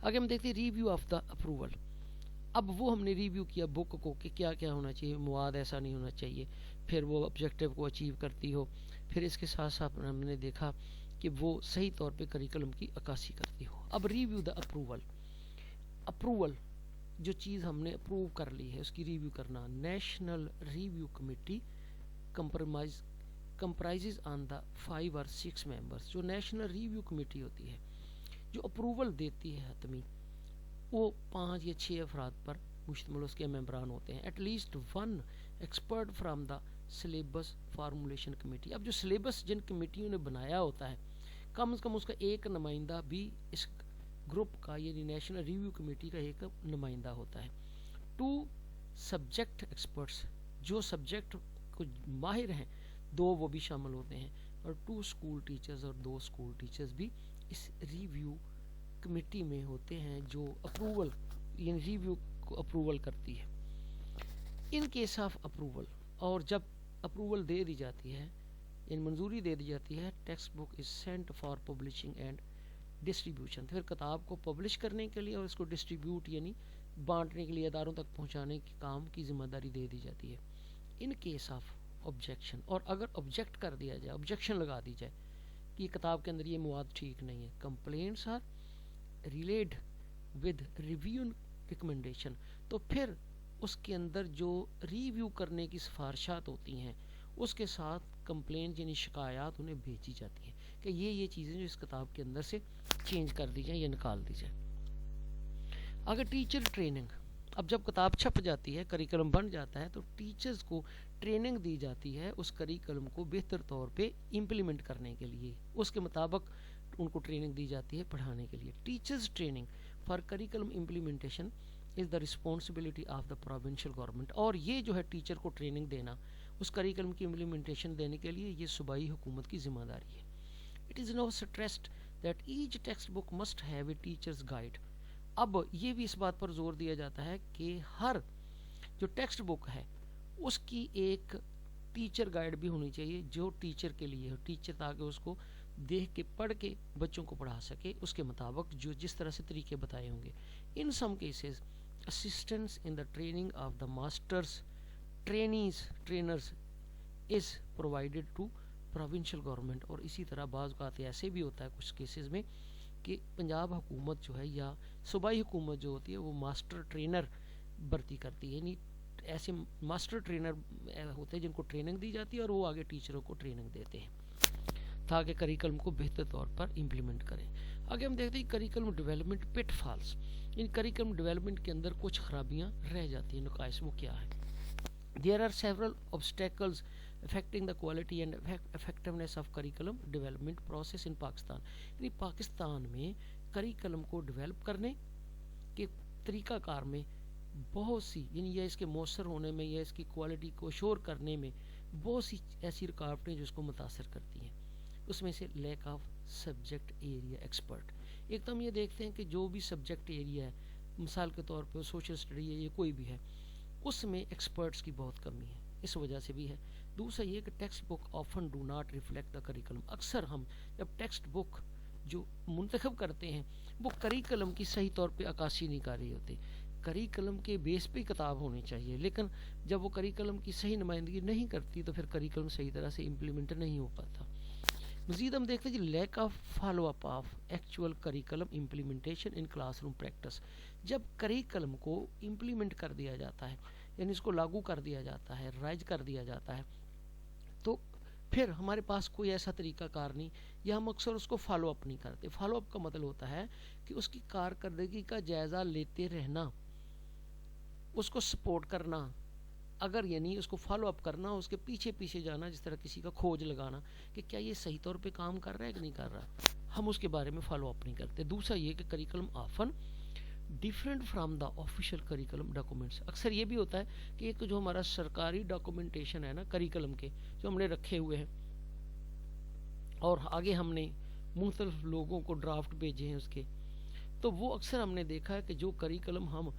آگے ہم دیکھتے ہیں ریویو آف دا اپروول. اب وہ ہم نے ریویو کیا بک کو کہ کیا کیا ہونا چاہیے, مواد ایسا نہیں ہونا چاہیے, پھر وہ آبجیکٹیو کو اچیو کرتی ہو, پھر اس کے ساتھ ساتھ ہم نے دیکھا کہ وہ صحیح طور پہ کریکلم کی عکاسی کرتی ہو. اب ریویو دا اپروول. اپروول جو چیز ہم نے اپروو کر لی ہے اس کی ریویو کرنا. National review committee کمپرائزز on the 5 or 6 members. جو نیشنل ریویو کمیٹی ہوتی ہے جو اپروول دیتی ہے حتمی, وہ 5 یا 6 افراد پر مشتمل اس کے ممبران ہوتے ہیں. At least 1 expert from the syllabus formulation committee. اب جو سلیبس جن کمیٹیوں نے بنایا ہوتا ہے کم از کم اس کا ایک نمائندہ بھی اس گروپ کا یعنی نیشنل ریویو کمیٹی کا ایک نمائندہ ہوتا ہے. 2 سبجیکٹ ایکسپرٹس جو سبجیکٹ کو ماہر ہیں 2 وہ بھی شامل ہوتے ہیں, اور 2 اسکول ٹیچرز اور 2 اسکول ٹیچرز بھی اس ریویو کمیٹی میں ہوتے ہیں جو اپروول یعنی ریویو کو اپروول کرتی ہے. ان کیس آف اپروول, اور جب اپروول دے دی جاتی ہے یعنی منظوری دے دی جاتی ہے, text book is sent for publishing and distribution. پھر کتاب کو پبلش کرنے کے لیے اور اس کو ڈسٹریبیوٹ یعنی بانٹنے کے لیے اداروں تک پہنچانے کے کام کی ذمہ داری دے دی جاتی ہے. ان کیس آف آبجیکشن, اور اگر آبجیکٹ کر دیا جائے, آبجیکشن لگا دی جائے کہ یہ کتاب کے اندر یہ مواد ٹھیک نہیں ہے, complaints are related with review recommendation, تو پھر اس کے اندر جو ریویو کرنے کی سفارشات ہوتی ہیں اس کے ساتھ کمپلین یعنی شکایات انہیں بھیجی جاتی ہیں کہ یہ چیزیں جو اس کتاب کے اندر سے چینج کر دی جائیں یا نکال دی جائیں. اگر ٹیچر ٹریننگ, اب جب کتاب چھپ جاتی ہے کریکلم بن جاتا ہے تو ٹیچرز کو ٹریننگ دی جاتی ہے اس کریکلم کو بہتر طور پہ امپلیمنٹ کرنے کے لیے, اس کے مطابق ان کو ٹریننگ دی جاتی ہے پڑھانے کے لیے. Teachers training for curriculum implementation is the responsibility of the provincial government. اور یہ جو ہے ٹیچر کو ٹریننگ دینا اس کریکلم کی امپلیمنٹیشن دینے کے لیے یہ صوبائی حکومت کی ذمہ داری ہے. It is now stressed that each text book must have a teacher's guide. اب یہ بھی اس بات پر زور دیا جاتا ہے کہ ہر جو ٹیکسٹ بک ہے اس کی ایک ٹیچر گائیڈ بھی ہونی چاہیے جو ٹیچر کے لیے ہو, ٹیچر تاکہ اس کو دیکھ کے پڑھ کے بچوں کو پڑھا سکے اس کے مطابق جو جس طرح سے طریقے بتائے ہوں گے. In some cases assistance in the training of the masters trainers is provided to provincial government. اور اسی طرح بعض اوقات ایسے بھی ہوتا ہے کچھ کیسز میں کہ پنجاب حکومت جو ہے یا صوبائی حکومت جو ہوتی ہے وہ ماسٹر ٹرینر بھرتی کرتی ہے, یعنی ایسے ماسٹر ٹرینر ہوتے ہیں جن کو ٹریننگ دی جاتی ہے اور وہ آگے ٹیچروں کو ٹریننگ دیتے ہیں تاکہ کریکلم کو بہتر طور پر امپلیمنٹ کریں. آگے ہم دیکھتے ہیں کریکلم ڈیولپمنٹ پٹ فالس. ان کریکلم ڈیولپمنٹ کے اندر کچھ خرابیاں رہ جاتی ہیں, نقائص وہ کیا ہے. There are several obstacles affecting the quality and effectiveness of curriculum development process in Pakistan. یعنی پاکستان میں کریکلم کو ڈیولپ کرنے کے طریقہ کار میں بہت سی یعنی یا اس کے مؤثر ہونے میں یا اس کی کوالٹی کو شور کرنے میں بہت سی ایسی رکاوٹیں جو اس کو متاثر کرتی ہیں. اس میں سے lack of subject area expert. ایک تو ہم یہ دیکھتے ہیں کہ جو بھی سبجیکٹ ایریا ہے, مثال کے طور پہ سوشل اسٹڈی ہے یا کوئی بھی ہے, اس میں ایکسپرٹس کی بہت کمی ہے, اس وجہ سے بھی ہے. دوسرا یہ کہ text book often do not reflect the curriculum. اکثر ہم جب ٹیکسٹ بک جو منتخب کرتے ہیں وہ کریکلم کی صحیح طور پہ عکاسی نہیں کر رہی ہوتی. کریکلم کے بیس پہ کتاب ہونی چاہیے, لیکن جب وہ کریکلم کی صحیح نمائندگی نہیں کرتی تو پھر کریکلم صحیح طرح سے امپلیمنٹ نہیں ہو پاتا. مزید ہم دیکھتے ہیں جی lack of follow up of actual curriculum implementation in class room practice. جب کریکلم کو امپلیمنٹ کر دیا جاتا ہے یعنی اس کو لاگو کر دیا جاتا ہے, رائج کر دیا جاتا ہے, تو پھر ہمارے پاس کوئی ایسا طریقہ کار نہیں یا ہم اکثر اس کو فالو اپ نہیں کرتے. فالو اپ کا مطلب ہوتا ہے کہ اس کی کارکردگی کا جائزہ لیتے رہنا, اس کو سپورٹ کرنا, اگر یعنی اس کو فالو اپ کرنا, اس کے پیچھے پیچھے جانا, جس طرح کسی کا کھوج لگانا کہ کیا یہ صحیح طور پہ کام کر رہا ہے کہ نہیں کر رہا, ہم اس کے بارے میں فالو اپ نہیں کرتے. دوسرا یہ کہ curriculum often different from the official curriculum documents. اکثر یہ بھی ہوتا ہے کہ ایک جو ہمارا سرکاری ڈاکومنٹیشن ہے نا کریکلم کے جو ہم نے رکھے ہوئے ہیں اور آگے ہم نے مختلف لوگوں کو ڈرافٹ بھیجے ہیں اس کے, تو وہ اکثر ہم نے دیکھا ہے کہ جو کریکلم ہم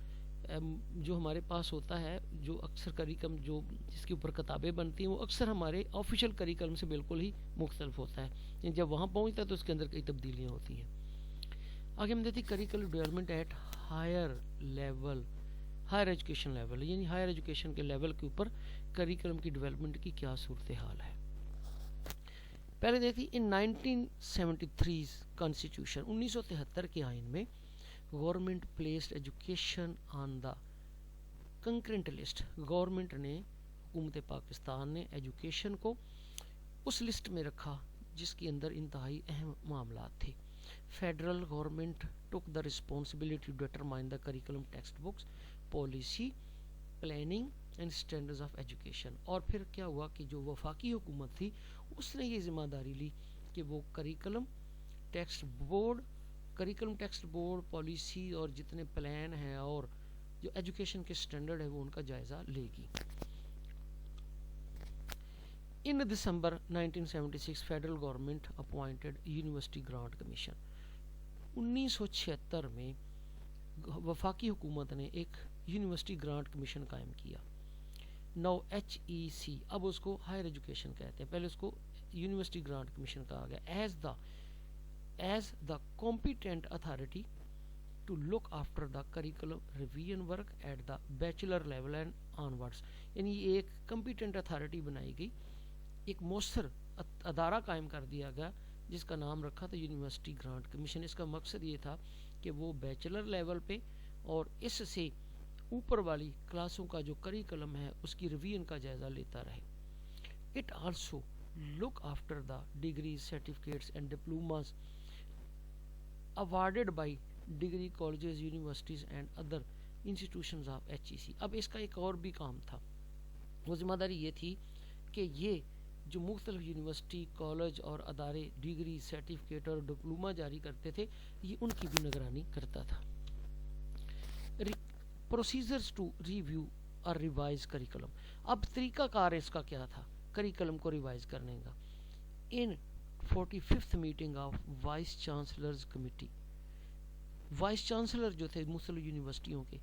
جو ہمارے پاس ہوتا ہے جو اکثر کریکلم جو جس کے اوپر کتابیں بنتی ہیں وہ اکثر ہمارے آفیشیل کریکلم سے بالکل ہی مختلف ہوتا ہے، یعنی جب وہاں پہنچتا ہے تو اس کے اندر کئی تبدیلیاں ہوتی ہیں۔ آگے ہم دیکھتے ہیں curriculum development at higher level, higher education level, یعنی ہائر ایجوکیشن کے لیول کے اوپر کریکلم کی ڈیولپمنٹ کی کیا صورتحال ہے۔ پہلے دیکھیں ان 1973 کانسٹیٹیوشن 1973 کے آئین میں government placed education on the concurrent list, government نے حکومت پاکستان نے ایجوکیشن کو اس لسٹ میں رکھا جس کے اندر انتہائی اہم معاملات تھے۔ Federal government took the responsibility to determine the curriculum text books policy planning and standards of education, اور پھر کیا ہوا کہ جو وفاقی حکومت تھی اس نے یہ ذمہ داری لی کہ وہ کریکولم ٹیکسٹ بورڈ پالیسی اور جتنے پلان ہیں اور جو ایجوکیشن کے سٹینڈرڈ ہے وہ ان کا جائزہ لے گی۔ ان دسمبر 1976 federal government appointed university grant commission, 1976 میں وفاقی حکومت نے ایک یونیورسٹی گرانٹ کمیشن قائم کیا۔ نو HEC، اب اس کو ہائر ایجوکیشن کہتے ہیں، پہلے اس کو یونیورسٹی گرانٹ کمیشن کہا گیا، as the competent authority to look after the curriculum revision work at the bachelor level and onwards، یعنی ایک competent authority بنائی گئی، ایک مؤثر ادارہ قائم کر دیا گیا جس کا نام رکھا تھا یونیورسٹی گرانٹ کمیشن۔ اس کا مقصد یہ تھا کہ وہ بیچلر لیول پہ اور اس سے اوپر والی کلاسوں کا جو کریکلم ہے اس کی ریویژن کا جائزہ لیتا رہے۔ It also look after the degrees certificates and diplomas awarded by degree colleges, universities and other institutions of HEC۔ اب اس کا ایک اور بھی کام تھا، وہ ذمہ داری یہ تھی کہ یہ جو مختلف یونیورسٹی کالج اور ادارے ڈگری سرٹیفکیٹ اور ڈپلوما جاری کرتے تھے یہ ان کی بھی نگرانی کرتا تھا۔ پروسیجرز ٹو ریویو اور ریوائز کریکلم، اب طریقہ کار اس کا کیا تھا کریکلم کو ریوائز کرنے کا۔ ان 45th meeting of voice chancellor's committee, vice chancellor جو تھے مختلف یونیورسٹیوں کے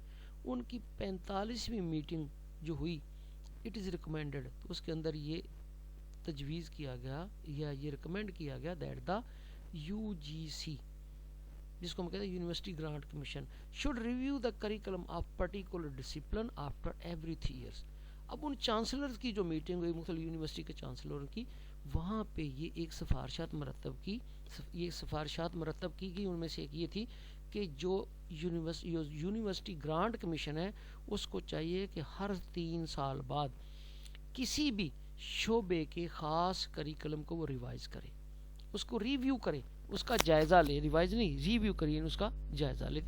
ان کی 45ویں میٹنگ جو ہوئی، اٹ از ریکمینڈڈ، اس کے اندر یہ تجویز کیا گیا یا یہ ریکمینڈ کیا گیا دیٹ دا UGC، جس کو ہم کہتے ہیں university grant commission, should review the curriculum of particular discipline after every 3 years. اب ان چانسلرز کی جو میٹنگ ہوئی مختلف یونیورسٹی کے چانسلروں کی، وہاں پہ یہ ایک سفارشات مرتب کی گئی، ان میں سے ایک یہ تھی کہ جو یونیورسٹی گرانٹ کمیشن ہے اس کو چاہیے کہ ہر 3 سال بعد کسی بھی شعبے کے خاص کریکلم کو وہ ریوائز کرے، اس کو ریویو کرے، اس کا جائزہ لے، ریوائز نہیں ریویو کریے، اس کا جائزہ لے۔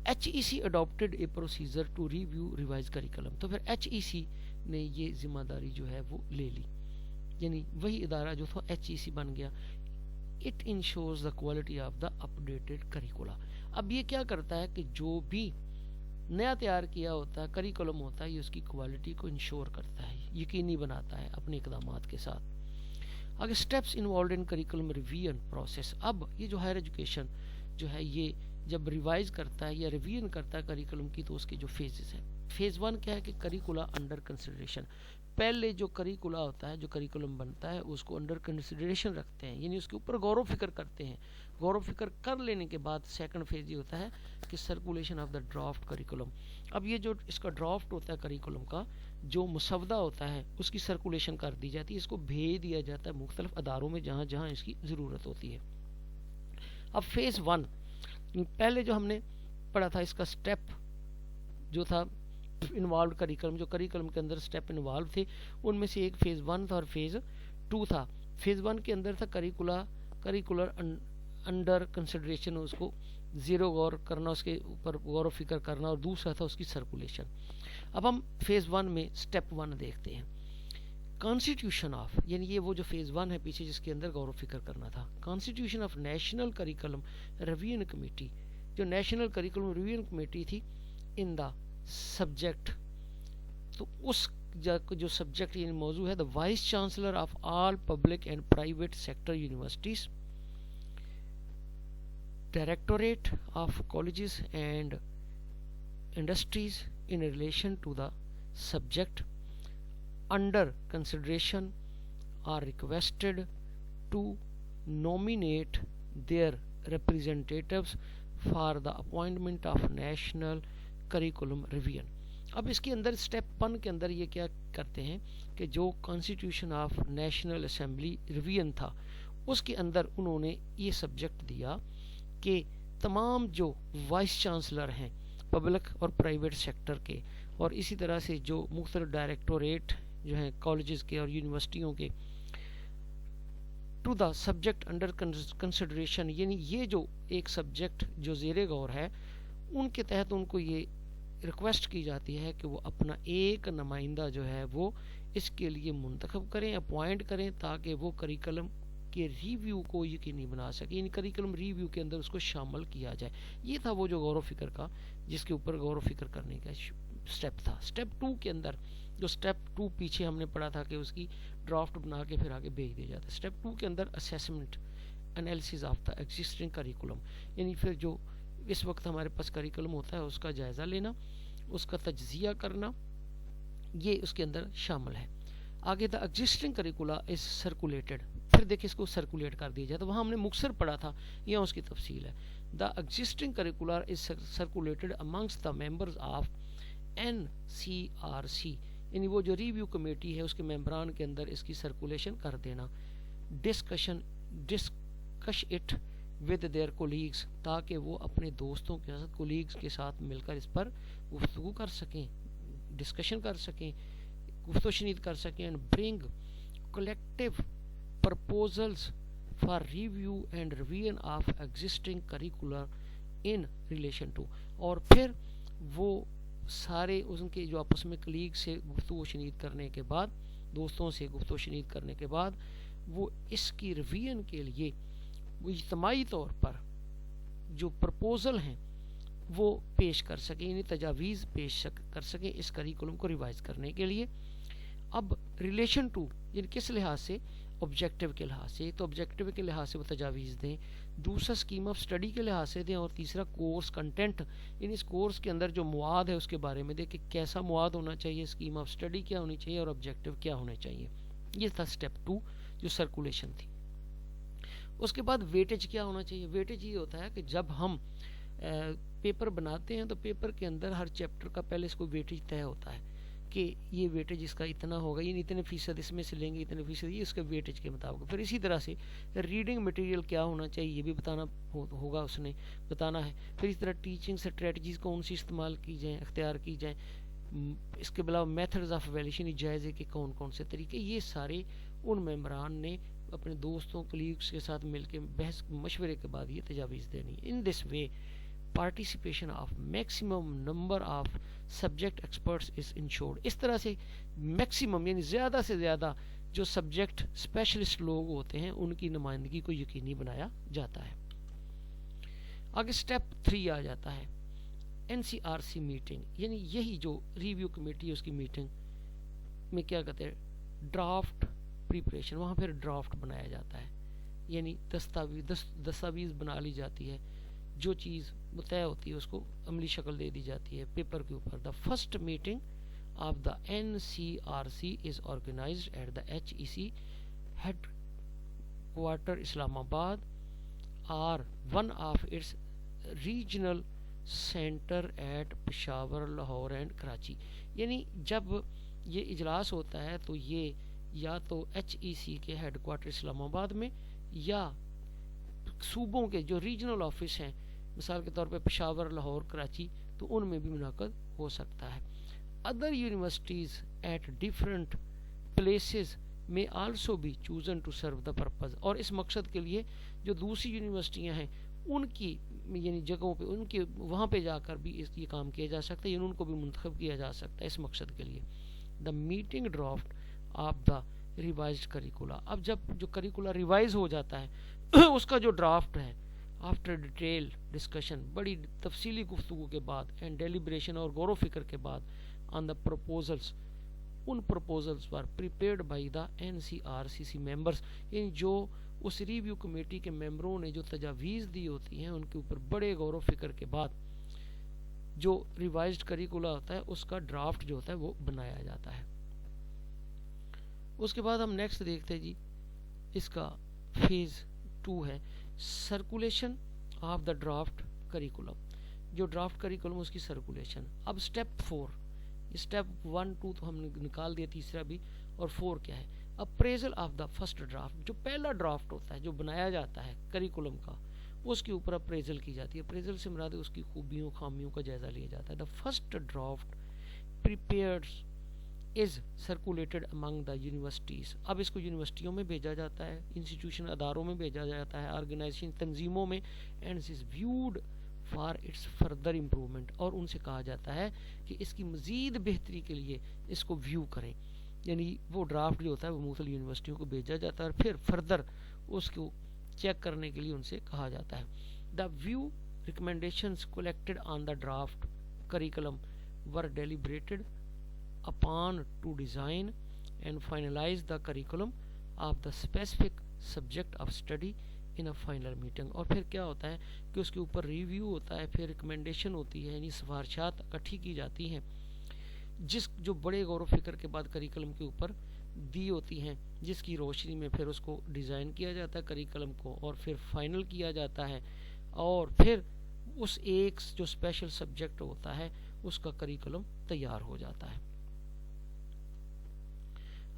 HEC adopted a procedure to review revised curriculum، تو پھر HEC نے یہ ذمہ داری جو ہے وہ لے لی، یعنی وہی ادارہ جو تھا HEC بن گیا۔ It ensures the quality of the updated curricula، اب یہ کیا کرتا ہے کہ جو بھی نیا تیار کیا ہوتا ہے کریکولم ہوتا ہے یہ اس کی کوالٹی کو انشور کرتا ہے، یقینی بناتا ہے اپنے اقدامات کے ساتھ۔ آگے steps involved in curriculum revision process, اب یہ جو ہائر ایجوکیشن جو ہے یہ جب ریوائز کرتا ہے یا ریویژن کرتا ہے کریکولم کی تو اس کے جو فیزز ہیں، فیز 1 کیا ہے کہ کریکولا انڈر کنسیڈریشن، پہلے جو کریکولا ہوتا ہے جو کریکولم بنتا ہے اس کو انڈر کنسیڈریشن رکھتے ہیں، یعنی اس کے اوپر غور و فکر کرتے ہیں، غور و فکر کر لینے کے بعد سیکنڈ فیز یہ ہوتا ہے کہ circulation of the draft curriculum. اب یہ جو اس کا ڈرافٹ ہوتا ہے کریکولم کا جو مسودہ ہوتا ہے اس کی سرکولیشن کر دی جاتی ہے، اس کو بھیج دیا جاتا ہے مختلف اداروں میں جہاں جہاں اس کی ضرورت ہوتی ہے۔ اب فیز 1 پہلے جو ہم نے پڑھا تھا اس کا سٹیپ جو تھا انوالوڈ کریکولم، جو کریکولم کے اندر سٹیپ انوالو تھے ان میں سے ایک فیز 1 تھا اور فیز 2 تھا۔ فیز 1 کے اندر تھا کریکولر انڈر کنسیڈریشن، اس کو زیرو غور کرنا، اس کے اوپر غور و فکر کرنا، اور دوسرا تھا اس کی سرکولیشن۔ اب ہم فیز 1 میں سٹیپ 1 دیکھتے ہیں، کانسٹیٹیوشن آف، یعنی یہ وہ جو فیز 1 ہے پیچھے جس کے اندر غور و فکر کرنا تھا، constitution of national curriculum revision committee, جو نیشنل کریکولم ریویژن کمیٹی تھی ان دا سبجیکٹ، تو اس جو سبجیکٹ یعنی موضوع ہے the vice chancellor of all public and private sector universities, directorate of colleges and industries in relation to the subject under consideration are requested to nominate their representatives for the appointment of national curriculum revision. اب اس کے اندر step 1 کے اندر یہ کیا کرتے ہیں کہ جو constitution of national assembly revision تھا اس کے اندر انہوں نے یہ سبجیکٹ دیا کہ تمام جو وائس چانسلر ہیں پبلک اور پرائیویٹ سیکٹر کے اور اسی طرح سے جو مختلف ڈائریکٹوریٹ جو ہیں کالجز کے اور یونیورسٹیوں کے to the subject under consideration, یعنی یہ جو ایک سبجیکٹ جو زیر غور ہے ان کے تحت ان کو یہ ریکویسٹ کی جاتی ہے کہ وہ اپنا ایک نمائندہ جو ہے وہ اس کے لیے منتخب کریں، اپوائنٹ کریں، تاکہ وہ کریکلم کے ریویو کو یقینی بنا سکے، یعنی کریکلم ریویو کے اندر اس کو شامل کیا جائے. یہ تھا وہ جو غور و فکر کا جس کے اوپر غور و فکر کرنے کا سٹیپ تھا. سٹیپ 2 کے اندر جو سٹیپ 2 پیچھے ہم نے پڑھا تھا کہ اس کی ڈرافٹ بنا کے پھر آگے بھیج دیا جاتا ہے. سٹیپ 2 کے اندر assessment analysis of the existing curriculum, یعنی پھر جو اس وقت ہمارے پاس کریکولم ہوتا ہے اس کا جائزہ لینا، اس کا تجزیہ کرنا، یہ اس کے اندر شامل ہے. آگے دا ایگزسٹنگ کریکولا از سرکولیٹڈ، پھر دیکھیں اس کو سرکولیٹ کر دیا جائے تو وہاں ہم نے مختصر پڑھا تھا، یہاں اس کی تفصیل ہے. The existing curricula is circulated amongst the members of NCRC، یعنی وہ جو ریویو کمیٹی ہے اس کے ممبران کے اندر اس کی سرکولیشن کر دینا. Discuss it with their colleagues, تاکہ وہ اپنے دوستوں کے ساتھ کولیگز کے ساتھ مل کر اس پر گفتگو کر سکیں، ڈسکشن کر سکیں، گفت و شنید کر سکیں. And bring collective proposals for review and revision of existing curricular in relation to, اور پھر وہ سارے ان کے جو آپس میں کلیگ سے گفتگو و شنید کرنے کے بعد، دوستوں سے گفتگو و شنید کرنے کے بعد وہ اس کی ریویژن کے لیے وہ اجتماعی طور پر جو پرپوزل ہیں وہ پیش کر سکیں، یعنی تجاویز پیش کر سکیں اس کریکولم کو ریوائز کرنے کے لیے. اب ریلیشن ٹو یعنی کس لحاظ سے؟ آبجیکٹیو کے لحاظ سے. تو آبجیکٹیو کے لحاظ سے وہ تجاویز دیں، دوسرا اسکیم آف اسٹڈی کے لحاظ سے دیں، اور تیسرا کورس کنٹینٹ، یعنی اس کورس کے اندر جو مواد ہے اس کے بارے میں دیں کہ کیسا مواد ہونا چاہیے، اسکیم آف اسٹڈی کیا ہونی چاہیے اور آبجیکٹیو کیا ہونے چاہیے. یہ تھا اسٹیپ 2 جو سرکولیشن تھی. اس کے بعد ویٹیج کیا ہونا چاہیے؟ ویٹیج یہ ہوتا ہے کہ جب ہم پیپر بناتے ہیں تو پیپر کے اندر ہر چیپٹر کا پہلے اس کو ویٹیج طے ہوتا ہے کہ یہ ویٹیج اس کا اتنا ہوگا، یعنی اتنے فیصد اس میں سے لیں گے، اتنے فیصد یہ اس کے ویٹیج کے مطابق. پھر اسی طرح سے ریڈنگ مٹیریل کیا ہونا چاہیے یہ بھی بتانا ہوگا، اس نے بتانا ہے. پھر اس طرح ٹیچنگ اسٹریٹجیز کون سی استعمال کی جائیں، اختیار کی جائیں. اس کے علاوہ میتھڈز آف ایویلیویشن، جائزے کے کون کون سے طریقے، یہ سارے ان ممبران نے اپنے دوستوں کلیگس کے ساتھ مل کے بحث مشورے کے بعد یہ تجاویز دینی. ان دس وے participation of maximum number of subject experts is ensured. اس طرح سے میکسیمم یعنی زیادہ سے زیادہ جو سبجیکٹ اسپیشلسٹ لوگ ہوتے ہیں ان کی نمائندگی کو یقینی بنایا جاتا ہے. آگے سٹیپ 3 آ جاتا ہے NCRC میٹنگ، یعنی یہی جو ریویو کمیٹی ہے اس کی میٹنگ میں کیا کہتے ہیں ڈرافٹ پریپریشن، وہاں پھر ڈرافٹ بنایا جاتا ہے، یعنی دستاویز بنا لی جاتی ہے، جو چیز طے ہوتی ہے اس کو عملی شکل دے دی جاتی ہے پیپر کے اوپر. The first meeting of the NCRC is organized at the HEC headquarter Islamabad اور one of its regional center at Peshawar, Lahore and Karachi. یعنی جب یہ اجلاس ہوتا ہے تو یہ یا تو HEC کے ہیڈ کوارٹر اسلام آباد میں یا صوبوں کے جو ریجنل آفس ہیں، مثال کے طور پہ پشاور، لاہور، کراچی، تو ان میں بھی منعقد ہو سکتا ہے. Other universities at different places میں آلسو بھی chosen to serve the purpose, اور اس مقصد کے لیے جو دوسری یونیورسٹیاں ہیں ان کی یعنی جگہوں پہ ان کے وہاں پہ جا کر بھی یہ کام کیا جا سکتا ہے، یعنی ان کو بھی منتخب کیا جا سکتا ہے اس مقصد کے لیے. The meeting draft of the revised curricula, اب جب جو کریکولا ریوائز ہو جاتا ہے اس کا جو ڈرافٹ ہے آفٹر ڈیٹیل ڈسکشن، بڑی تفصیلی گفتگو کے بعد اینڈ ڈیلیبریشن اور غور و فکر کے بعد آن دا پروپوزلس، ان پروپوزلس پر prepared by the NCRCC members, یعنی جو اس ریویو کمیٹی کے ممبروں نے جو تجاویز دی ہوتی ہیں ان کے اوپر بڑے غور و فکر کے بعد جو ریوائزڈ کریکولا ہوتا ہے اس کا ڈرافٹ جو ہوتا ہے وہ بنایا جاتا ہے. اس کے بعد ہم نیکسٹ دیکھتے ہیں جی اس کا فیز 2 ہے circulation of the draft curriculum. جو ڈرافٹ کریکولم اس کی سرکولیشن. اب اسٹیپ 4 اسٹیپ 1 2 تو ہم نے نکال دیا, تیسرا بھی, اور 4 کیا ہے appraisal of the first draft. جو پہلا ڈرافٹ ہوتا ہے جو بنایا جاتا ہے کریکولم کا اس کے اوپر اپریزل کی جاتی ہے. اپریزل سے مراد ہے اس کی خوبیوں خامیوں کا جائزہ لیا جاتا ہے. The first draft prepared is circulated Umang the universities. اب اس کو یونیورسٹیوں میں بھیجا جاتا ہے, انسٹیٹیوشن اداروں میں بھیجا جاتا ہے, آرگنائزیشن تنظیموں میں, and is viewed for its further improvement, اور ان سے کہا جاتا ہے کہ اس کی مزید بہتری کے لیے اس کو ویو کریں. یعنی وہ ڈرافٹ جو ہوتا ہے وہ مختلف یونیورسٹیوں کو بھیجا جاتا ہے اور پھر فردر اس کو چیک کرنے کے لیے ان سے کہا جاتا ہے. The view recommendations collected on the draft curriculum were deliberated upon to design and finalize the curriculum of the specific subject of study in a final meeting. اور پھر کیا ہوتا ہے کہ اس کے اوپر ریویو ہوتا ہے, پھر ریکمنڈیشن ہوتی ہے, یعنی سفارشات اکٹھی کی جاتی ہیں جو بڑے غور و فکر کے بعد کریکولم کے اوپر دی ہوتی ہیں, جس کی روشنی میں پھر اس کو ڈیزائن کیا جاتا ہے کریکولم کو, اور پھر فائنل کیا جاتا ہے, اور پھر اس ایک جو اسپیشل سبجیکٹ ہوتا ہے اس کا کریکولم تیار ہو جاتا ہے.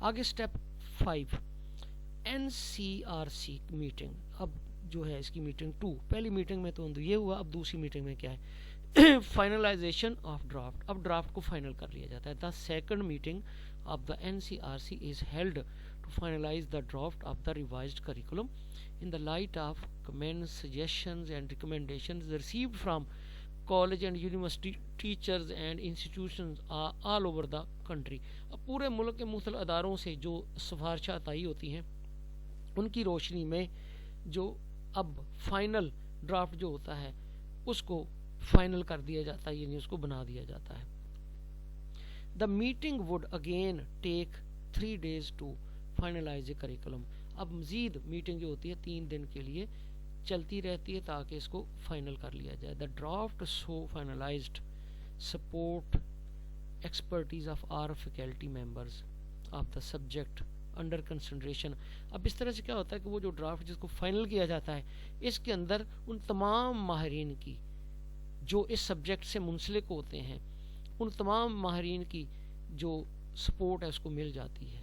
آگے اسٹیپ 5 NCRC میٹنگ. اب جو ہے اس کی میٹنگ 2, پہلی میٹنگ میں تو یہ ہوا, اب دوسری میٹنگ میں کیا ہے فائنلائزیشن آف ڈرافٹ. اب ڈرافٹ کو فائنل کر لیا جاتا ہے. The second meeting of the NCRC is held to finalise the draft of the revised curriculum in the light of comments, suggestions and recommendations received from college and university teachers and institutions all over the country. اب پورے ملک کے مختلف اداروں سے جو سفارشات آئی ہوتی ہیں ان کی روشنی میں جو اب فائنل ڈرافٹ جو ہوتا ہے اس کو فائنل کر دیا جاتا ہے, یعنی اس کو بنا دیا جاتا ہے. The meeting would again take 3 days to finalize the curriculum. اب مزید میٹنگ جو ہوتی ہے 3 دن کے لیے چلتی رہتی ہے تاکہ اس کو فائنل کر لیا جائے. The draft so finalised support expertise of our faculty members of the subject under concentration. اب اس طرح سے کیا ہوتا ہے کہ وہ جو ڈرافٹ جس کو فائنل کیا جاتا ہے اس کے اندر ان تمام ماہرین کی جو اس سبجیکٹ سے منسلک ہوتے ہیں ان تمام ماہرین کی جو سپورٹ ہے اس کو مل جاتی ہے,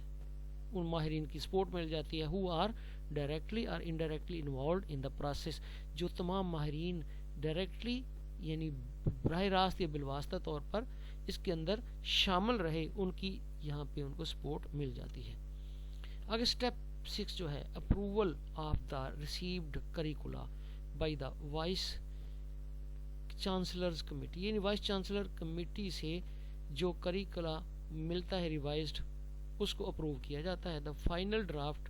ان ماہرین کی سپورٹ مل جاتی ہے. who are directly or indirectly involved in the process. جو تمام ماہرین ڈائریکٹلی یعنی براہ راست یا بالواسطہ طور پر اس کے اندر شامل رہے ان کی یہاں پہ ان کو سپورٹ مل جاتی ہے. آگے اسٹیپ 6 جو ہے approval of the received curricula by the vice chancellor's committee. یعنی وائس چانسلر کمیٹی سے جو کریکولا ملتا ہے ریوائزڈ اس کو اپروو کیا جاتا ہے. The final draft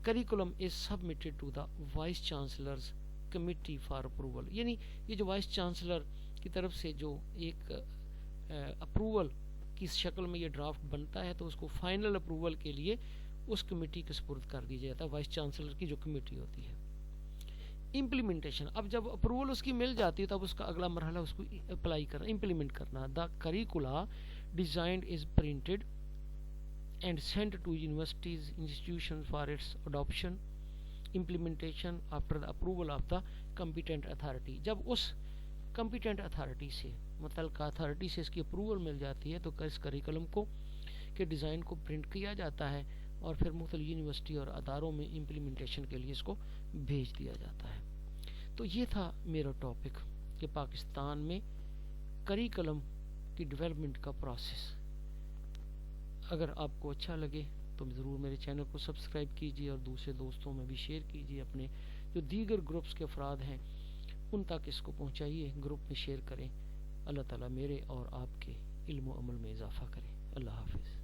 curriculum is submitted to the vice chancellor's committee for approval. یعنی یہ جو وائس چانسلر کی طرف سے جو ایک اپروول کی شکل میں یہ ڈرافٹ بنتا ہے تو اس کو فائنل اپروول کے لیے اس کمیٹی کے سپرد کر دیا جاتا ہے, وائس چانسلر کی جو کمیٹی ہوتی ہے. امپلیمنٹیشن. اب جب اپروول اس کی مل جاتی ہے تب اس کا اگلا مرحلہ اس کو اپلائی کرنا, امپلیمنٹ کرنا. The curricula designed is printed and sent to universities institutions for its adoption implementation after the approval of the competent authority. جب اس competent authority سے متعلقہ اتھارٹی سے اس کی اپروول مل جاتی ہے تو اس کریکولم کو کے ڈیزائن کو پرنٹ کیا جاتا ہے اور پھر مختلف یونیورسٹی اور اداروں میں امپلیمنٹیشن کے لیے اس کو بھیج دیا جاتا ہے. تو یہ تھا میرا ٹاپک کہ پاکستان میں کریکولم کی ڈیولپمنٹ کا پروسیس. اگر آپ کو اچھا لگے تو ضرور میرے چینل کو سبسکرائب کیجیے اور دوسرے دوستوں میں بھی شیئر کیجیے. اپنے جو دیگر گروپس کے افراد ہیں ان تک اس کو پہنچائیے, گروپ میں شیئر کریں. اللہ تعالیٰ میرے اور آپ کے علم و عمل میں اضافہ کرے. اللہ حافظ.